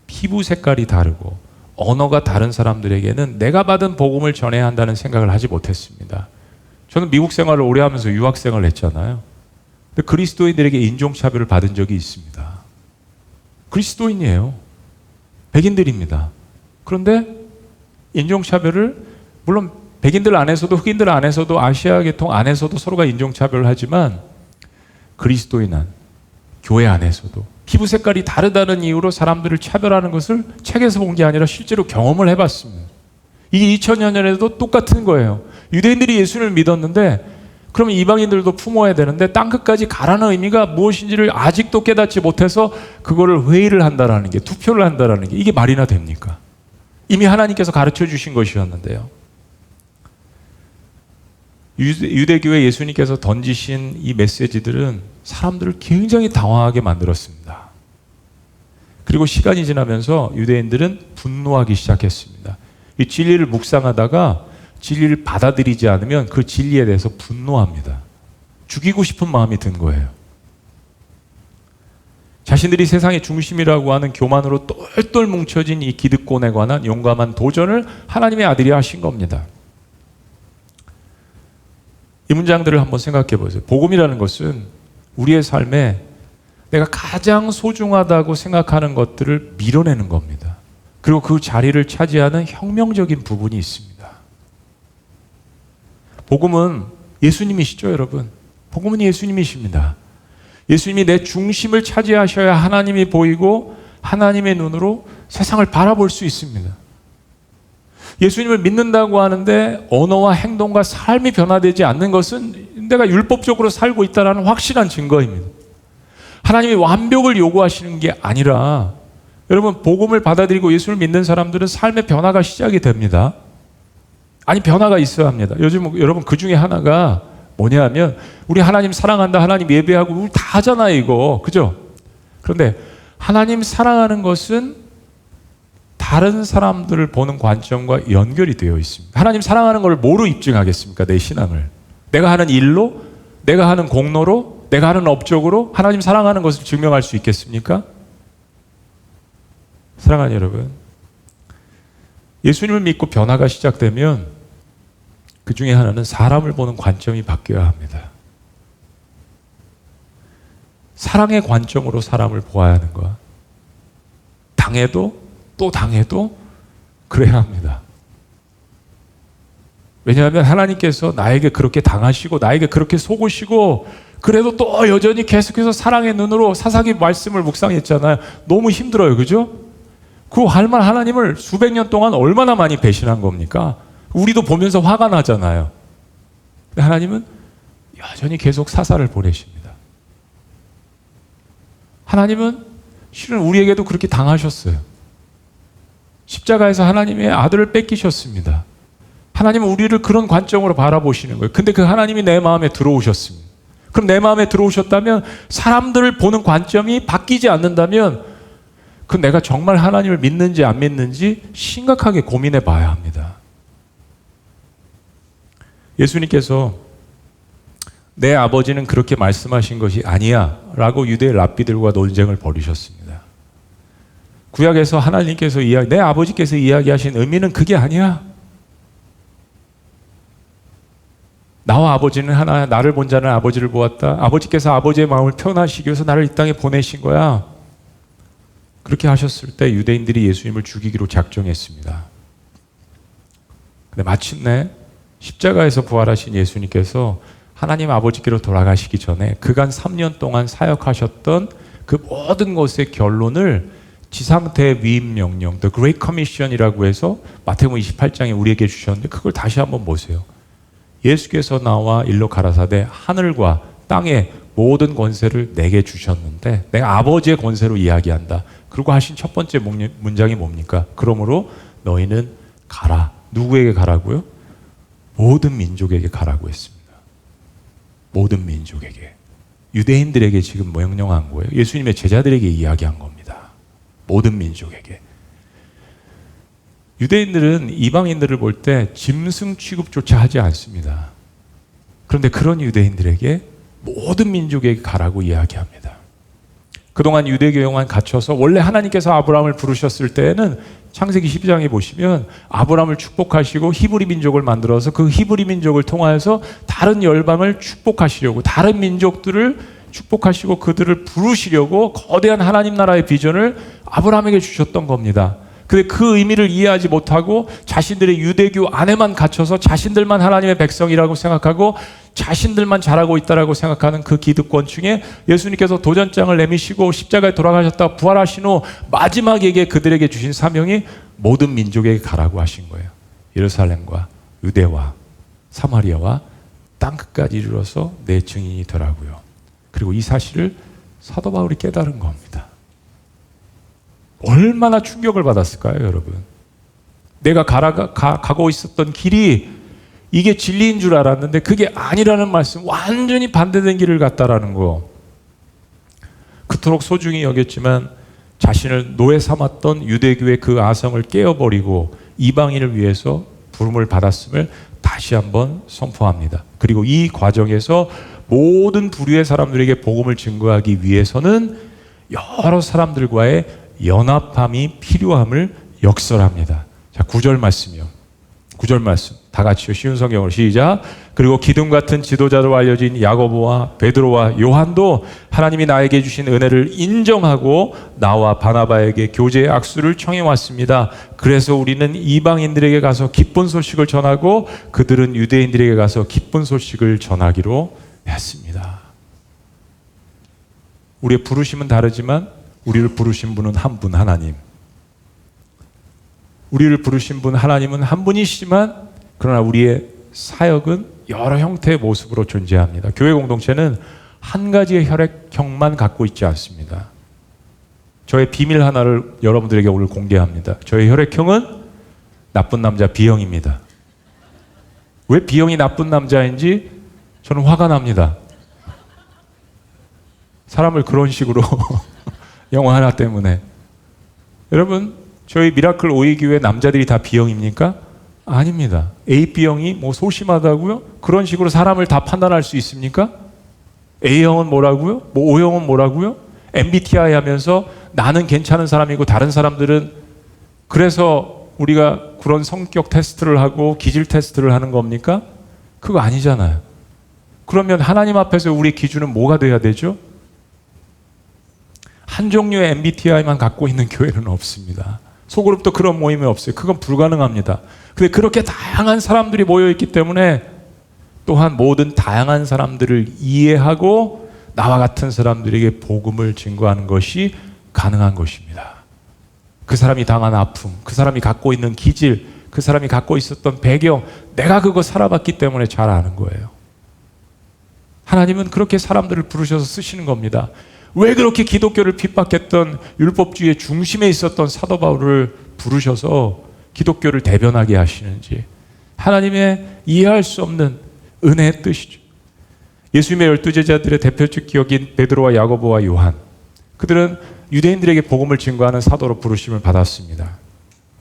피부 색깔이 다르고 언어가 다른 사람들에게는 내가 받은 복음을 전해야 한다는 생각을 하지 못했습니다. 저는 미국 생활을 오래 하면서 유학 생활을 했잖아요. 근데 그리스도인들에게 인종차별을 받은 적이 있습니다. 그리스도인이에요. 백인들입니다. 그런데 인종차별을 물론 백인들 안에서도 흑인들 안에서도 아시아 계통 안에서도 서로가 인종차별을 하지만 그리스도인 안, 교회 안에서도 피부 색깔이 다르다는 이유로 사람들을 차별하는 것을 책에서 본 게 아니라 실제로 경험을 해봤습니다. 이게 2000년 전에도 똑같은 거예요. 유대인들이 예수를 믿었는데 그러면 이방인들도 품어야 되는데 땅끝까지 가라는 의미가 무엇인지를 아직도 깨닫지 못해서 그거를 회의를 한다라는 게, 투표를 한다라는 게 이게 말이나 됩니까? 이미 하나님께서 가르쳐 주신 것이었는데요. 유대교회 예수님께서 던지신 이 메시지들은 사람들을 굉장히 당황하게 만들었습니다. 그리고 시간이 지나면서 유대인들은 분노하기 시작했습니다. 이 진리를 묵상하다가 진리를 받아들이지 않으면 그 진리에 대해서 분노합니다. 죽이고 싶은 마음이 든 거예요. 자신들이 세상의 중심이라고 하는 교만으로 똘똘 뭉쳐진 이 기득권에 관한 용감한 도전을 하나님의 아들이 하신 겁니다. 이 문장들을 한번 생각해 보세요. 복음이라는 것은 우리의 삶에 내가 가장 소중하다고 생각하는 것들을 밀어내는 겁니다. 그리고 그 자리를 차지하는 혁명적인 부분이 있습니다. 복음은 예수님이시죠, 여러분? 복음은 예수님이십니다. 예수님이 내 중심을 차지하셔야 하나님이 보이고 하나님의 눈으로 세상을 바라볼 수 있습니다. 예수님을 믿는다고 하는데 언어와 행동과 삶이 변화되지 않는 것은 내가 율법적으로 살고 있다는 확실한 증거입니다. 하나님이 완벽을 요구하시는 게 아니라 여러분, 복음을 받아들이고 예수를 믿는 사람들은 삶의 변화가 시작이 됩니다. 아니, 변화가 있어야 합니다. 요즘 여러분 그 중에 하나가 뭐냐 하면 우리 하나님 사랑한다, 하나님 예배하고 우리 다 하잖아요, 이거. 그죠? 그런데 하나님 사랑하는 것은 다른 사람들을 보는 관점과 연결이 되어 있습니다. 하나님 사랑하는 걸 뭐로 입증하겠습니까? 내 신앙을. 내가 하는 일로, 내가 하는 공로로, 내가 하는 업적으로 하나님 사랑하는 것을 증명할 수 있겠습니까? 사랑하는 여러분, 예수님을 믿고 변화가 시작되면 그 중에 하나는 사람을 보는 관점이 바뀌어야 합니다. 사랑의 관점으로 사람을 보아야 하는 거야. 당해도 또 당해도 그래야 합니다. 왜냐하면 하나님께서 나에게 그렇게 당하시고 나에게 그렇게 속으시고 그래도 또 여전히 계속해서 사랑의 눈으로 사사기 말씀을 묵상했잖아요. 너무 힘들어요. 그죠? 그 할만 하나님을 수백 년 동안 얼마나 많이 배신한 겁니까? 우리도 보면서 화가 나잖아요. 근데 하나님은 여전히 계속 사사를 보내십니다. 하나님은 실은 우리에게도 그렇게 당하셨어요. 십자가에서 하나님의 아들을 뺏기셨습니다. 하나님은 우리를 그런 관점으로 바라보시는 거예요. 근데 그 하나님이 내 마음에 들어오셨습니다. 그럼 내 마음에 들어오셨다면 사람들을 보는 관점이 바뀌지 않는다면 그 내가 정말 하나님을 믿는지 안 믿는지 심각하게 고민해 봐야 합니다. 예수님께서 내 아버지는 그렇게 말씀하신 것이 아니야 라고 유대 랍비들과 논쟁을 벌이셨습니다. 구약에서 하나님께서 내 아버지께서 이야기하신 의미는 그게 아니야. 나와 아버지는 하나야. 나를 본 자는 아버지를 보았다. 아버지께서 아버지의 마음을 표현하시기 위해서 나를 이 땅에 보내신 거야. 그렇게 하셨을 때 유대인들이 예수님을 죽이기로 작정했습니다. 근데 마침내 십자가에서 부활하신 예수님께서 하나님 아버지께로 돌아가시기 전에 그간 3년 동안 사역하셨던 그 모든 것의 결론을 지상 대위임 명령, The Great Commission이라고 해서 마태복음 28장에 우리에게 주셨는데 그걸 다시 한번 보세요. 예수께서 나와 일러 가라사대 하늘과 땅의 모든 권세를 내게 주셨는데 내가 아버지의 권세로 이야기한다. 그리고 하신 첫 번째 문장이 뭡니까? 그러므로 너희는 가라. 누구에게 가라고요? 모든 민족에게 가라고 했습니다. 모든 민족에게. 유대인들에게 지금 명령한 거예요. 예수님의 제자들에게 이야기한 겁니다. 모든 민족에게. 유대인들은 이방인들을 볼 때 짐승 취급조차 하지 않습니다. 그런데 그런 유대인들에게 모든 민족에게 가라고 이야기합니다. 그동안 유대교에만 갇혀서 원래 하나님께서 아브라함을 부르셨을 때에는 창세기 12장에 보시면 아브라함을 축복하시고 히브리 민족을 만들어서 그 히브리 민족을 통하여서 다른 열방을 축복하시려고 다른 민족들을 축복하시고 그들을 부르시려고 거대한 하나님 나라의 비전을 아브라함에게 주셨던 겁니다. 근데 그 의미를 이해하지 못하고 자신들의 유대교 안에만 갇혀서 자신들만 하나님의 백성이라고 생각하고 자신들만 잘하고 있다라고 생각하는 그 기득권층에 예수님께서 도전장을 내미시고 십자가에 돌아가셨다가 부활하신 후 마지막에 그들에게 주신 사명이 모든 민족에게 가라고 하신 거예요. 예루살렘과 유대와 사마리아와 땅끝까지 이르러서 내 증인이 되라고요. 그리고 이 사실을 사도 바울이 깨달은 겁니다. 얼마나 충격을 받았을까요, 여러분? 내가 가고 있었던 길이 이게 진리인 줄 알았는데 그게 아니라는 말씀, 완전히 반대된 길을 갔다라는 거. 그토록 소중히 여겼지만 자신을 노예 삼았던 유대교의 그 아성을 깨어버리고 이방인을 위해서 부름을 받았음을 다시 한번 선포합니다. 그리고 이 과정에서 모든 부류의 사람들에게 복음을 증거하기 위해서는 여러 사람들과의 연합함이 필요함을 역설합니다. 자, 9절 말씀이요. 9절 말씀 다 같이요. 쉬운 성경으로 시작. 그리고 기둥 같은 지도자로 알려진 야고보와 베드로와 요한도 하나님이 나에게 주신 은혜를 인정하고 나와 바나바에게 교제의 악수를 청해 왔습니다. 그래서 우리는 이방인들에게 가서 기쁜 소식을 전하고 그들은 유대인들에게 가서 기쁜 소식을 전하기로 했습니다. 우리의 부르심은 다르지만 우리를 부르신 분은 한 분, 하나님. 우리를 부르신 분 하나님은 한 분이시지만 그러나 우리의 사역은 여러 형태의 모습으로 존재합니다. 교회 공동체는 한 가지의 혈액형만 갖고 있지 않습니다. 저의 비밀 하나를 여러분들에게 오늘 공개합니다. 저의 혈액형은 나쁜 남자 B형입니다. 왜 B형이 나쁜 남자인지 저는 화가 납니다. 사람을 그런 식으로 영화 하나 때문에. 여러분, 저희 미라클 오이교회 남자들이 다 B형입니까? 아닙니다. AB형이 뭐 소심하다고요? 그런 식으로 사람을 다 판단할 수 있습니까? A형은 뭐라고요? 뭐 O형은 뭐라고요? MBTI 하면서 나는 괜찮은 사람이고 다른 사람들은, 그래서 우리가 그런 성격 테스트를 하고 기질 테스트를 하는 겁니까? 그거 아니잖아요. 그러면 하나님 앞에서 우리의 기준은 뭐가 돼야 되죠? 한 종류의 MBTI만 갖고 있는 교회는 없습니다. 소그룹도 그런 모임이 없어요. 그건 불가능합니다. 근데 그렇게 다양한 사람들이 모여있기 때문에 또한 모든 다양한 사람들을 이해하고 나와 같은 사람들에게 복음을 증거하는 것이 가능한 것입니다. 그 사람이 당한 아픔, 그 사람이 갖고 있는 기질, 그 사람이 갖고 있었던 배경, 내가 그거 살아봤기 때문에 잘 아는 거예요. 하나님은 그렇게 사람들을 부르셔서 쓰시는 겁니다. 왜 그렇게 기독교를 핍박했던 율법주의의 중심에 있었던 사도 바울을 부르셔서 기독교를 대변하게 하시는지, 하나님의 이해할 수 없는 은혜의 뜻이죠. 예수님의 12제자들의 대표적 기억인 베드로와 야고보와 요한, 그들은 유대인들에게 복음을 증거하는 사도로 부르심을 받았습니다.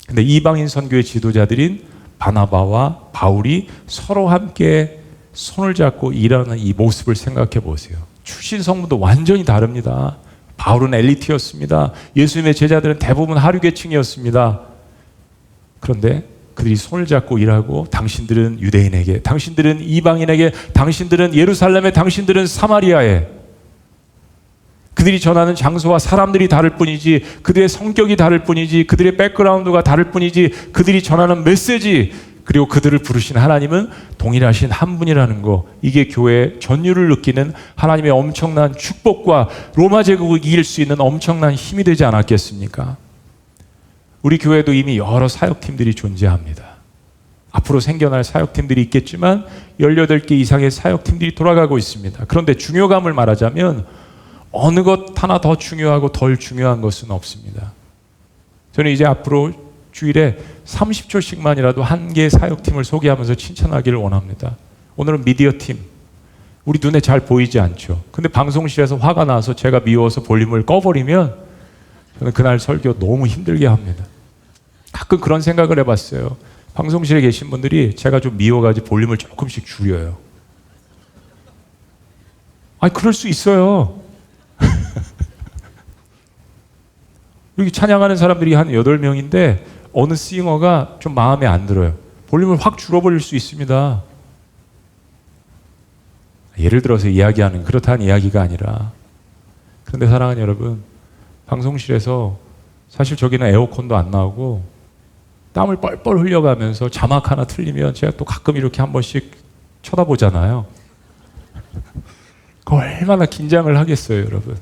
근데 이방인 선교의 지도자들인 바나바와 바울이 서로 함께 손을 잡고 일하는 이 모습을 생각해 보세요. 출신 성분도 완전히 다릅니다. 바울은 엘리트였습니다. 예수님의 제자들은 대부분 하류계층이었습니다. 그런데 그들이 손을 잡고 일하고, 당신들은 유대인에게, 당신들은 이방인에게, 당신들은 예루살렘에, 당신들은 사마리아에, 그들이 전하는 장소와 사람들이 다를 뿐이지, 그들의 성격이 다를 뿐이지, 그들의 백그라운드가 다를 뿐이지, 그들이 전하는 메시지, 그리고 그들을 부르신 하나님은 동일하신 한 분이라는 거, 이게 교회의 전율을 느끼는 하나님의 엄청난 축복과 로마 제국을 이길 수 있는 엄청난 힘이 되지 않았겠습니까? 우리 교회도 이미 여러 사역팀들이 존재합니다. 앞으로 생겨날 사역팀들이 있겠지만 18개 이상의 사역팀들이 돌아가고 있습니다. 그런데 중요감을 말하자면 어느 것 하나 더 중요하고 덜 중요한 것은 없습니다. 저는 이제 앞으로 주일에 30초씩만이라도 한 개의 사역팀을 소개하면서 칭찬하기를 원합니다. 오늘은 미디어팀. 우리 눈에 잘 보이지 않죠. 근데 방송실에서 화가 나서 제가 미워서 볼륨을 꺼버리면 저는 그날 설교 너무 힘들게 합니다. 가끔 그런 생각을 해봤어요. 방송실에 계신 분들이 제가 좀 미워가지고 볼륨을 조금씩 줄여요. 아니, 그럴 수 있어요. 여기 찬양하는 사람들이 한 8명인데 어느 싱어가 좀 마음에 안 들어요. 볼륨을 확 줄여버릴 수 있습니다. 예를 들어서 이야기하는 그렇다는 이야기가 아니라, 그런데 사랑하는 여러분, 방송실에서 사실 저기는 에어컨도 안 나오고 땀을 뻘뻘 흘려가면서 자막 하나 틀리면 제가 또 가끔 이렇게 한 번씩 쳐다보잖아요. 그 얼마나 긴장을 하겠어요, 여러분.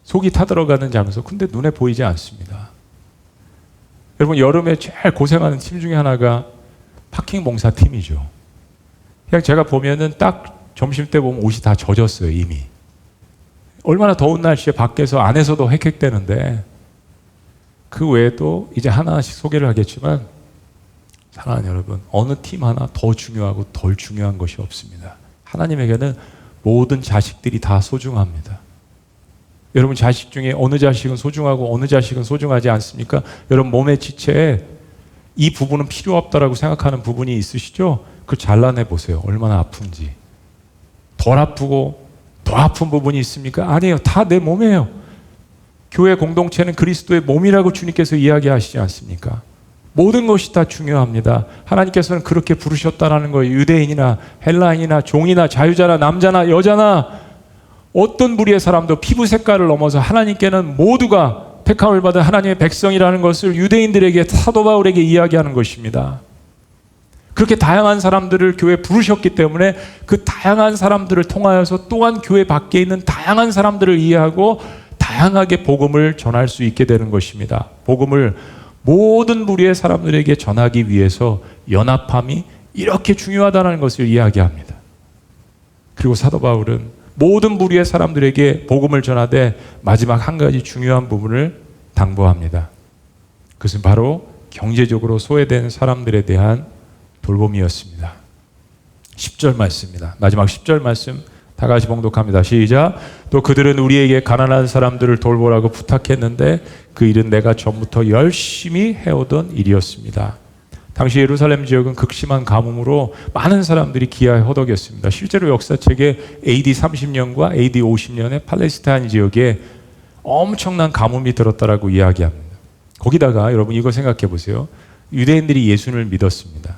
속이 타들어가는 장소, 근데 눈에 보이지 않습니다. 여러분, 여름에 제일 고생하는 팀 중에 하나가 파킹 봉사 팀이죠. 그냥 제가 보면은 딱 점심때 보면 옷이 다 젖었어요, 이미. 얼마나 더운 날씨에 밖에서 안에서도 헥헥대는데, 그 외에도 이제 하나씩 소개를 하겠지만, 사랑하는 여러분, 어느 팀 하나 더 중요하고 덜 중요한 것이 없습니다. 하나님에게는 모든 자식들이 다 소중합니다. 여러분, 자식 중에 어느 자식은 소중하고 어느 자식은 소중하지 않습니까? 여러분, 몸의 지체에 이 부분은 필요 없다라고 생각하는 부분이 있으시죠? 그걸 잘라내 보세요. 얼마나 아픈지. 덜 아프고 더 아픈 부분이 있습니까? 아니에요. 다 내 몸이에요. 교회 공동체는 그리스도의 몸이라고 주님께서 이야기하시지 않습니까? 모든 것이 다 중요합니다. 하나님께서는 그렇게 부르셨다라는 거예요. 유대인이나 헬라인이나 종이나 자유자나 남자나 여자나 어떤 부류의 사람도 피부 색깔을 넘어서 하나님께는 모두가 택함을 받은 하나님의 백성이라는 것을 유대인들에게, 사도 바울에게 이야기하는 것입니다. 그렇게 다양한 사람들을 교회에 부르셨기 때문에 그 다양한 사람들을 통하여서 또한 교회 밖에 있는 다양한 사람들을 이해하고 다양하게 복음을 전할 수 있게 되는 것입니다. 복음을 모든 부류의 사람들에게 전하기 위해서 연합함이 이렇게 중요하다는 것을 이야기합니다. 그리고 사도 바울은 모든 부류의 사람들에게 복음을 전하되 마지막 한 가지 중요한 부분을 당부합니다. 그것은 바로 경제적으로 소외된 사람들에 대한 돌봄이었습니다. 10절 말씀입니다. 마지막 10절 말씀 다 같이 봉독합니다. 시작. 또 그들은 우리에게 가난한 사람들을 돌보라고 부탁했는데 그 일은 내가 전부터 열심히 해오던 일이었습니다. 당시 예루살렘 지역은 극심한 가뭄으로 많은 사람들이 기아에 허덕였습니다. 실제로 역사책에 AD 30년과 AD 50년에 팔레스타인 지역에 엄청난 가뭄이 들었다라고 이야기합니다. 거기다가 여러분 이거 생각해 보세요. 유대인들이 예수님을 믿었습니다.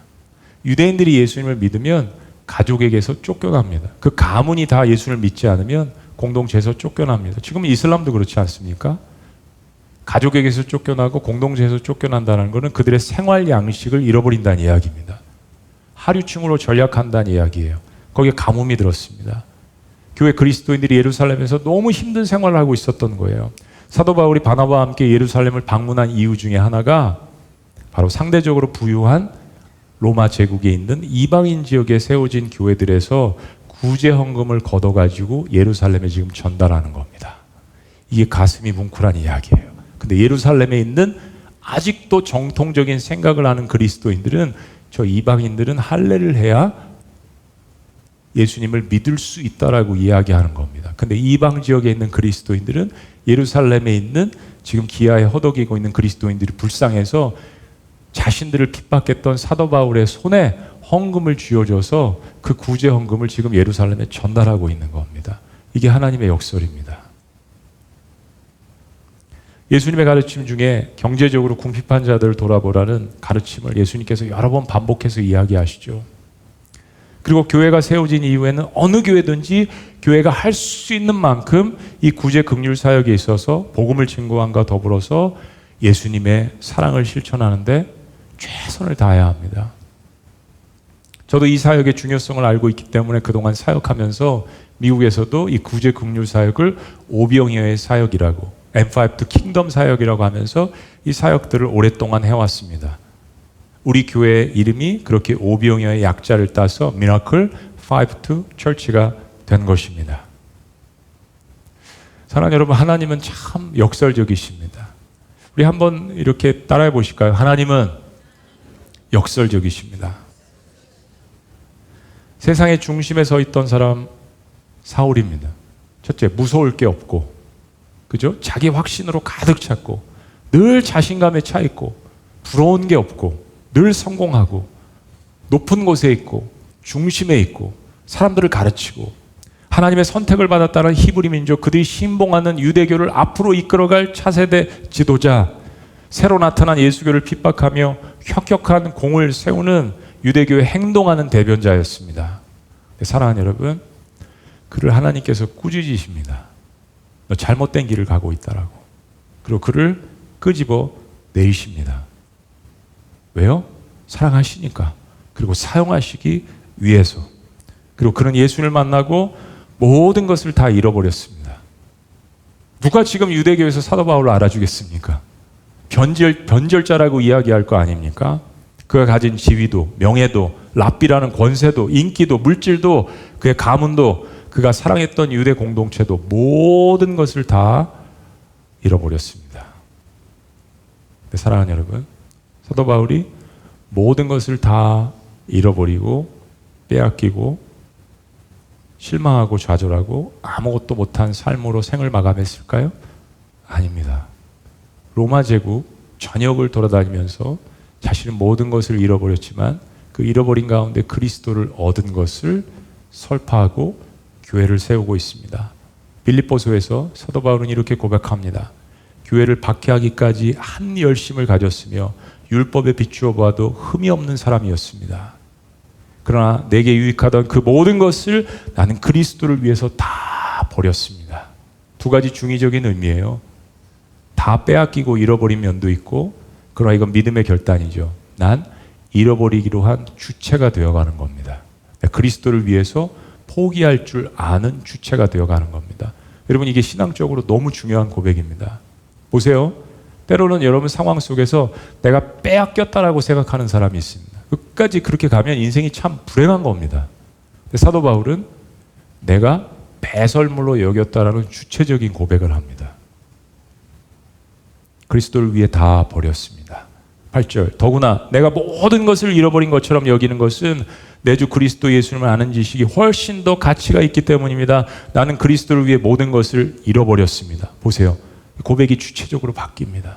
유대인들이 예수님을 믿으면 가족에게서 쫓겨납니다. 그 가문이 다 예수를 믿지 않으면 공동체에서 쫓겨납니다. 지금 이슬람도 그렇지 않습니까? 가족에게서 쫓겨나고 공동체에서 쫓겨난다는 것은 그들의 생활 양식을 잃어버린다는 이야기입니다. 하류층으로 전락한다는 이야기예요. 거기에 가뭄이 들었습니다. 교회 그리스도인들이 예루살렘에서 너무 힘든 생활을 하고 있었던 거예요. 사도 바울이 바나바와 함께 예루살렘을 방문한 이유 중에 하나가 바로 상대적으로 부유한 로마 제국에 있는 이방인 지역에 세워진 교회들에서 구제 헌금을 걷어가지고 예루살렘에 지금 전달하는 겁니다. 이게 가슴이 뭉클한 이야기예요. 근데 예루살렘에 있는 아직도 정통적인 생각을 하는 그리스도인들은 저 이방인들은 할례를 해야 예수님을 믿을 수 있다라고 이야기하는 겁니다. 근데 이방 지역에 있는 그리스도인들은 예루살렘에 있는 지금 기아에 허덕이고 있는 그리스도인들이 불쌍해서 자신들을 핍박했던 사도 바울의 손에 헌금을 쥐어줘서 그 구제 헌금을 지금 예루살렘에 전달하고 있는 겁니다. 이게 하나님의 역설입니다. 예수님의 가르침 중에 경제적으로 궁핍한 자들을 돌아보라는 가르침을 예수님께서 여러 번 반복해서 이야기하시죠. 그리고 교회가 세워진 이후에는 어느 교회든지 교회가 할 수 있는 만큼 이 구제 긍휼 사역에 있어서 복음을 증거함과 더불어서 예수님의 사랑을 실천하는데 최선을 다해야 합니다. 저도 이 사역의 중요성을 알고 있기 때문에 그동안 사역하면서 미국에서도 이 구제 긍휼 사역을 오병이어의 사역이라고, M5 to Kingdom 사역이라고 하면서 이 사역들을 오랫동안 해왔습니다. 우리 교회의 이름이 그렇게 오병이어의 약자를 따서 Miracle 5 to Church가 된 것입니다. 사랑하는 여러분, 하나님은 참 역설적이십니다. 우리 한번 이렇게 따라해 보실까요? 하나님은 역설적이십니다. 세상의 중심에 서 있던 사람 사울입니다. 첫째, 무서울 게 없고, 그죠? 자기 확신으로 가득 찼고, 늘 자신감에 차 있고, 부러운 게 없고, 늘 성공하고, 높은 곳에 있고, 중심에 있고, 사람들을 가르치고, 하나님의 선택을 받았다는 히브리 민족, 그들이 신봉하는 유대교를 앞으로 이끌어갈 차세대 지도자, 새로 나타난 예수교를 핍박하며 혁혁한 공을 세우는 유대교에 행동하는 대변자였습니다. 사랑하는 여러분, 그를 하나님께서 꾸짖으십니다. 너 잘못된 길을 가고 있다라고. 그리고 그를 끄집어 내리십니다. 왜요? 사랑하시니까. 그리고 사용하시기 위해서. 그리고 그는 예수를 만나고 모든 것을 다 잃어버렸습니다. 누가 지금 유대교에서 사도 바울을 알아주겠습니까? 변절자라고 이야기할 거 아닙니까? 그가 가진 지위도, 명예도, 랍비라는 권세도, 인기도, 물질도, 그의 가문도, 그가 사랑했던 유대 공동체도 모든 것을 다 잃어버렸습니다. 사랑하는 여러분, 사도 바울이 모든 것을 다 잃어버리고 빼앗기고 실망하고 좌절하고 아무것도 못한 삶으로 생을 마감했을까요? 아닙니다. 로마 제국 전역을 돌아다니면서 자신은 모든 것을 잃어버렸지만 그 잃어버린 가운데 그리스도를 얻은 것을 설파하고 교회를 세우고 있습니다. 빌립보서에서 사도 바울은 이렇게 고백합니다. 교회를 박해하기까지 한 열심을 가졌으며 율법에 비추어 보아도 흠이 없는 사람이었습니다. 그러나 내게 유익하던 그 모든 것을 나는 그리스도를 위해서 다 버렸습니다. 두 가지 중의적인 의미예요. 다 빼앗기고 잃어버린 면도 있고, 그러나 이건 믿음의 결단이죠. 난 잃어버리기로 한 주체가 되어가는 겁니다. 그리스도를 위해서 포기할 줄 아는 주체가 되어가는 겁니다. 여러분, 이게 신앙적으로 너무 중요한 고백입니다. 보세요. 때로는 여러분 상황 속에서 내가 빼앗겼다라고 생각하는 사람이 있습니다. 끝까지 그렇게 가면 인생이 참 불행한 겁니다. 사도 바울은 내가 배설물로 여겼다라는 주체적인 고백을 합니다. 그리스도를 위해 다 버렸습니다. 8절, 더구나 내가 모든 것을 잃어버린 것처럼 여기는 것은 내 주 그리스도 예수님을 아는 지식이 훨씬 더 가치가 있기 때문입니다. 나는 그리스도를 위해 모든 것을 잃어버렸습니다. 보세요. 고백이 주체적으로 바뀝니다.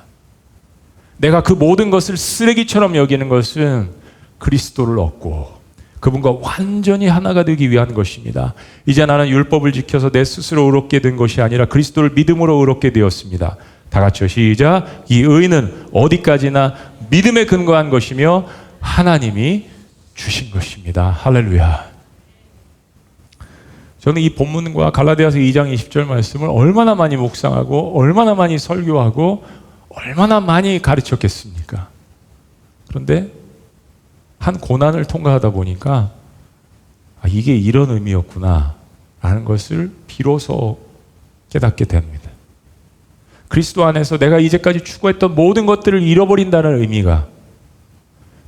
내가 그 모든 것을 쓰레기처럼 여기는 것은 그리스도를 얻고 그분과 완전히 하나가 되기 위한 것입니다. 이제 나는 율법을 지켜서 내 스스로 의롭게 된 것이 아니라 그리스도를 믿음으로 의롭게 되었습니다. 다 같이요. 시작. 이 의는 어디까지나 믿음에 근거한 것이며 하나님이 주신 것입니다. 할렐루야. 저는 이 본문과 갈라디아서 2장 20절 말씀을 얼마나 많이 묵상하고 얼마나 많이 설교하고 얼마나 많이 가르쳤겠습니까? 그런데 한 고난을 통과하다 보니까 이게 이런 의미였구나 라는 것을 비로소 깨닫게 됩니다. 그리스도 안에서 내가 이제까지 추구했던 모든 것들을 잃어버린다는 의미가,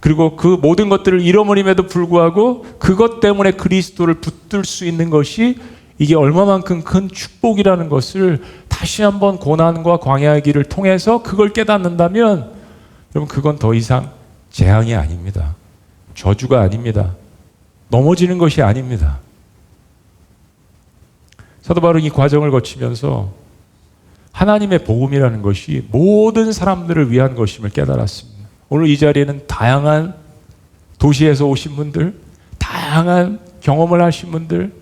그리고 그 모든 것들을 잃어버림에도 불구하고 그것 때문에 그리스도를 붙들 수 있는 것이 이게 얼마만큼 큰 축복이라는 것을 다시 한번 고난과 광야의 길을 통해서 그걸 깨닫는다면 여러분, 그건 더 이상 재앙이 아닙니다. 저주가 아닙니다. 넘어지는 것이 아닙니다. 사도 바울은 이 과정을 거치면서 하나님의 복음이라는 것이 모든 사람들을 위한 것임을 깨달았습니다. 오늘 이 자리에는 다양한 도시에서 오신 분들, 다양한 경험을 하신 분들,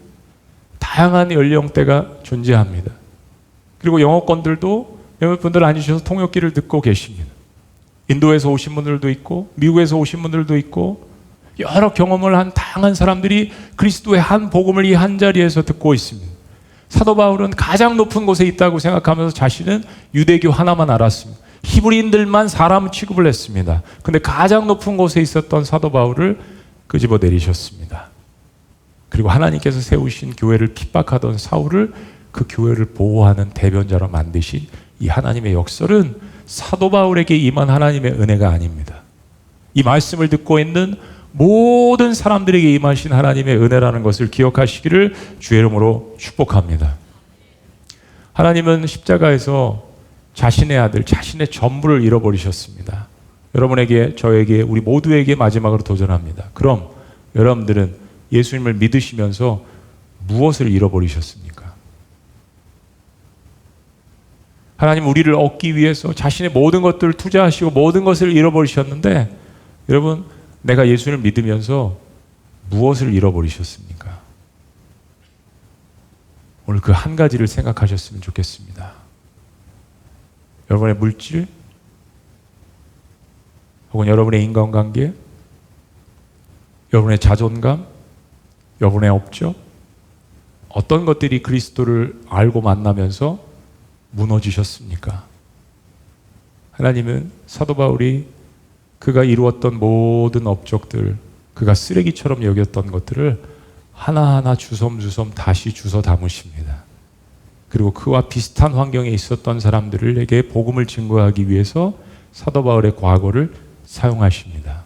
다양한 연령대가 존재합니다. 그리고 영어권들도 몇몇 분들 앉으셔서 통역기를 듣고 계십니다. 인도에서 오신 분들도 있고 미국에서 오신 분들도 있고 여러 경험을 한 다양한 사람들이 그리스도의 한 복음을 이 한 자리에서 듣고 있습니다. 사도 바울은 가장 높은 곳에 있다고 생각하면서 자신은 유대교 하나만 알았습니다. 히브리인들만 사람 취급을 했습니다. 근데 가장 높은 곳에 있었던 사도 바울을 끄집어 내리셨습니다. 그리고 하나님께서 세우신 교회를 핍박하던 사울을 그 교회를 보호하는 대변자로 만드신 이 하나님의 역설은 사도 바울에게 임한 하나님의 은혜가 아닙니다. 이 말씀을 듣고 있는 모든 사람들에게 임하신 하나님의 은혜라는 것을 기억하시기를 주의 이름으로 축복합니다. 하나님은 십자가에서 자신의 아들, 자신의 전부를 잃어버리셨습니다. 여러분에게, 저에게, 우리 모두에게 마지막으로 도전합니다. 그럼 여러분들은 예수님을 믿으시면서 무엇을 잃어버리셨습니까? 하나님 우리를 얻기 위해서 자신의 모든 것들을 투자하시고 모든 것을 잃어버리셨는데, 여러분, 내가 예수를 믿으면서 무엇을 잃어버리셨습니까? 오늘 그 한 가지를 생각하셨으면 좋겠습니다. 여러분의 물질, 혹은 여러분의 인간관계, 여러분의 자존감, 여러분의 업적, 어떤 것들이 그리스도를 알고 만나면서 무너지셨습니까? 하나님은 사도 바울이 그가 이루었던 모든 업적들, 그가 쓰레기처럼 여겼던 것들을 하나하나 주섬주섬 다시 주워 담으십니다. 그리고 그와 비슷한 환경에 있었던 사람들에게 복음을 증거하기 위해서 사도 바울의 과거를 사용하십니다.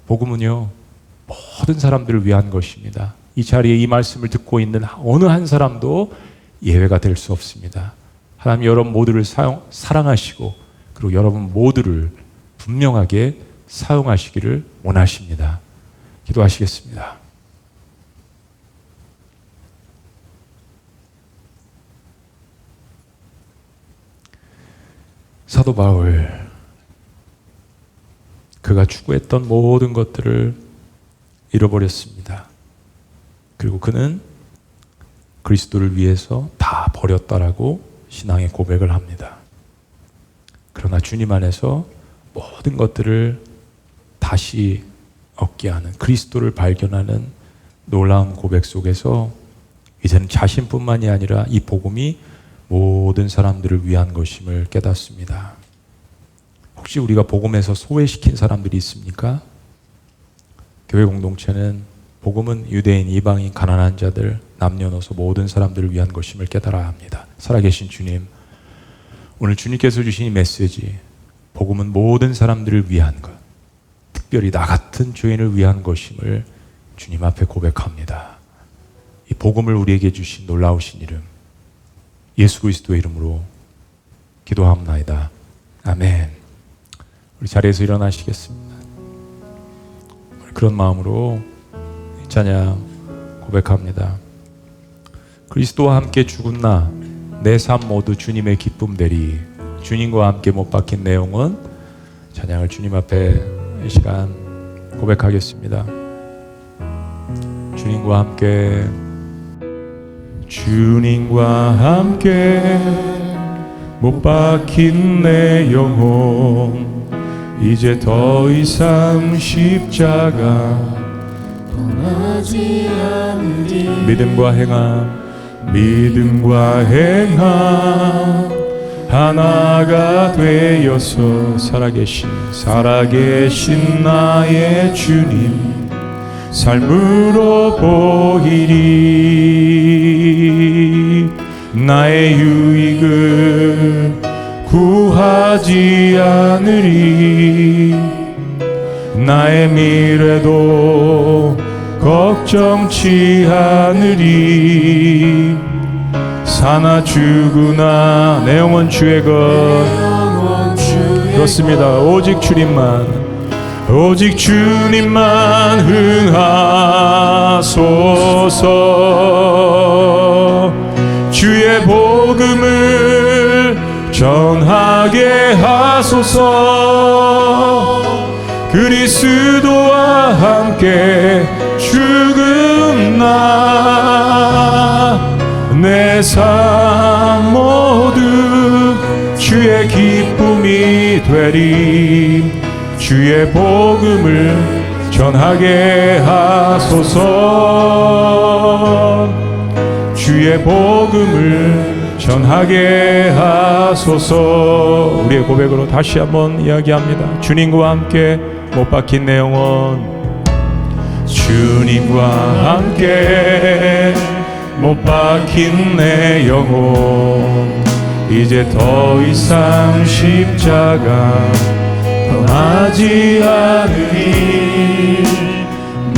복음은요, 모든 사람들을 위한 것입니다. 이 자리에 이 말씀을 듣고 있는 어느 한 사람도 예외가 될 수 없습니다. 하나님 여러분 모두를 사랑하시고 그리고 여러분 모두를 분명하게 사용하시기를 원하십니다. 기도하시겠습니다. 사도 바울, 그가 추구했던 모든 것들을 잃어버렸습니다. 그리고 그는 그리스도를 위해서 다 버렸다라고 신앙의 고백을 합니다. 그러나 주님 안에서 모든 것들을 다시 얻게 하는, 그리스도를 발견하는 놀라운 고백 속에서 이제는 자신뿐만이 아니라 이 복음이 모든 사람들을 위한 것임을 깨닫습니다. 혹시 우리가 복음에서 소외시킨 사람들이 있습니까? 교회 공동체는 복음은 유대인, 이방인, 가난한 자들, 남녀노소 모든 사람들을 위한 것임을 깨달아야 합니다. 살아계신 주님, 오늘 주님께서 주신 이 메시지, 복음은 모든 사람들을 위한 것, 특별히 나 같은 죄인을 위한 것임을 주님 앞에 고백합니다. 이 복음을 우리에게 주신 놀라우신 이름, 예수 그리스도의 이름으로 기도합나이다. 아멘. 우리 자리에서 일어나시겠습니다. 그런 마음으로 찬양 고백합니다. 그리스도와 함께 죽은 나, 내 삶 모두 주님의 기쁨 되리. 주님과 함께 못 박힌 내 영혼, 찬양을 주님 앞에 이 시간 고백하겠습니다. 주님과 함께, 주님과 함께 못 박힌 내 영혼, 이제 더 이상 십자가 떠나지 않으리. 믿음과 행함 하나가 되어서 살아계신 나의 주님 삶으로 보이리. 나의 유익을 구하지 않으리. 나의 미래도 걱정치 않으리. 사나 죽으나 내 영혼 주의 것. 그렇습니다. 오직 주님만 흥하소서. 주의 복음을 전하게 하소서. 그리스도와 함께 죽은 나, 내 삶 모두 주의 기쁨이 되리. 주의 복음을 전하게 하소서. 주의 복음을 전하게 하소서. 우리의 고백으로 다시 한번 이야기합니다. 주님과 함께 못 박힌 내 영혼, 주님과 함께 못 박힌 내 영혼, 이제 더 이상 십자가 떠나지 않으니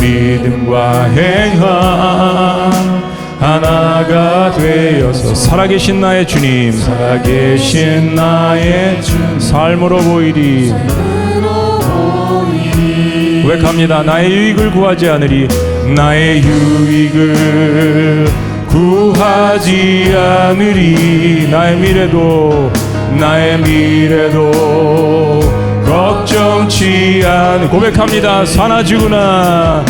믿음과 행함 하나가 되어서 살아계신 나의 주님, 살아계신 나의 주님 삶으로 보이리. 고백합니다. 나의 유익을 구하지 않으리. 나의 유익을 구하지 않으리. 나의 미래도 걱정치 않. 고백합니다. 사나 죽으나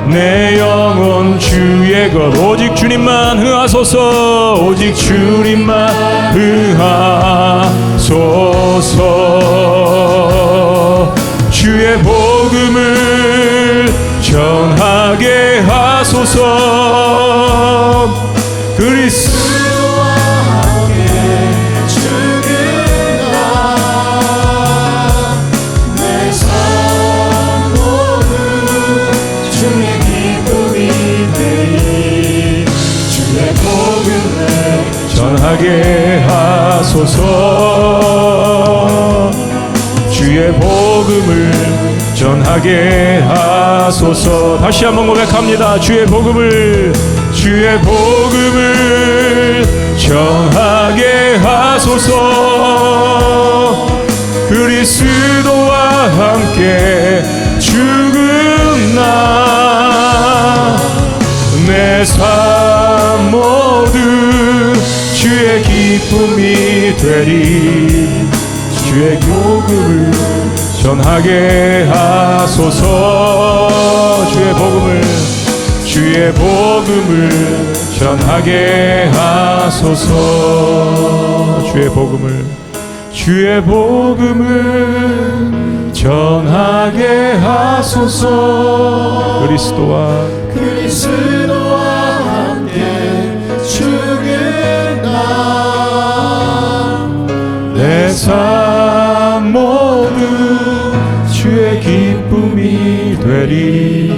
내 영혼 주의 것. 오직 주님만 흥하소서. 오직 주님만 흥하소서. 주의 복음을 전하게 하소서. 그리스도와 함께 죽은다. 내 삶 모두 주의 기쁨이 되리. 주의 복음을 전하게 하소서. 주의 복음을 전하게 하소서. 다시 한번 고백합니다. 주의 복음을 전하게 하소서. 그리스도와 함께 죽은 나, 내 삶 모두 주의 기쁨이 되리. 주의 복음을 전하게 하소서. 주의 복음을 전하게 하소서. 주의 복음을 전하게 하소서. 그리스도와 함께 죽은 나, 내 삶 모두 주의 기쁨이 되리.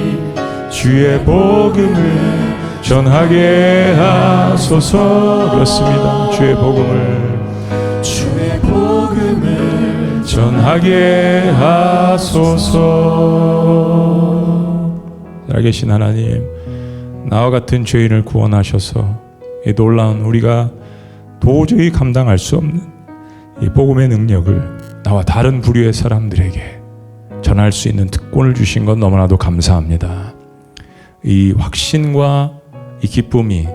주의 복음을 전하게 하소서. 그렇습니다. 주의 복음을 전하게 하소서. 살아계신 하나님, 나와 같은 죄인을 구원하셔서 이 놀라운, 우리가 도저히 감당할 수 없는 이 복음의 능력을 나와 다른 부류의 사람들에게 전할 수 있는 특권을 주신 것 너무나도 감사합니다. 이 확신과 이 기쁨이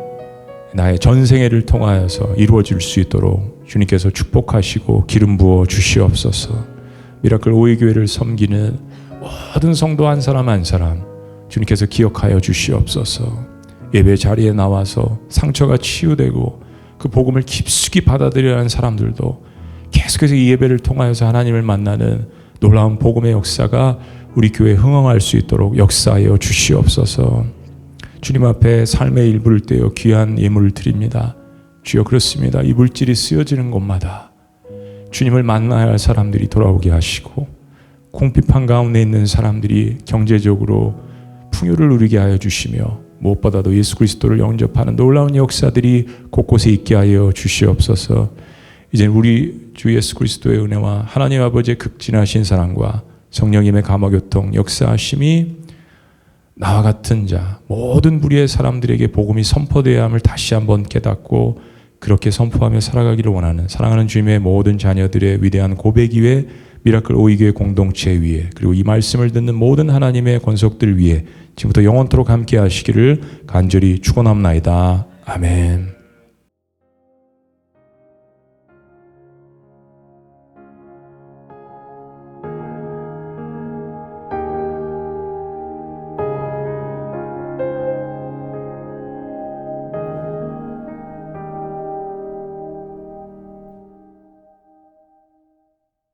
나의 전생애를 통하여서 이루어질 수 있도록 주님께서 축복하시고 기름 부어 주시옵소서. 미라클 오이교회를 섬기는 모든 성도 한 사람 한 사람 주님께서 기억하여 주시옵소서. 예배 자리에 나와서 상처가 치유되고 그 복음을 깊숙이 받아들여야 하는 사람들도 계속해서 이 예배를 통하여서 하나님을 만나는 놀라운 복음의 역사가 우리 교회에 흥황할 수 있도록 역사하여 주시옵소서. 주님 앞에 삶의 일부를 떼어 귀한 예물을 드립니다. 주여, 그렇습니다. 이 물질이 쓰여지는 곳마다 주님을 만나야 할 사람들이 돌아오게 하시고, 궁핍한 가운데 있는 사람들이 경제적으로 풍요를 누리게 하여 주시며, 무엇보다도 예수 그리스도를 영접하는 놀라운 역사들이 곳곳에 있게 하여 주시옵소서. 이제 우리 주 예수 그리스도의 은혜와 하나님 아버지의 극진하신 사랑과 성령님의 감화교통 역사하심이 나와 같은 자 모든 부류의 사람들에게 복음이 선포되어야 함을 다시 한번 깨닫고 그렇게 선포하며 살아가기를 원하는 사랑하는 주님의 모든 자녀들의 위대한 고백 위에 미라클 오이교회 공동체 위에, 그리고 이 말씀을 듣는 모든 하나님의 권속들 위에 지금부터 영원토록 함께 하시기를 간절히 축원합나이다. 아멘.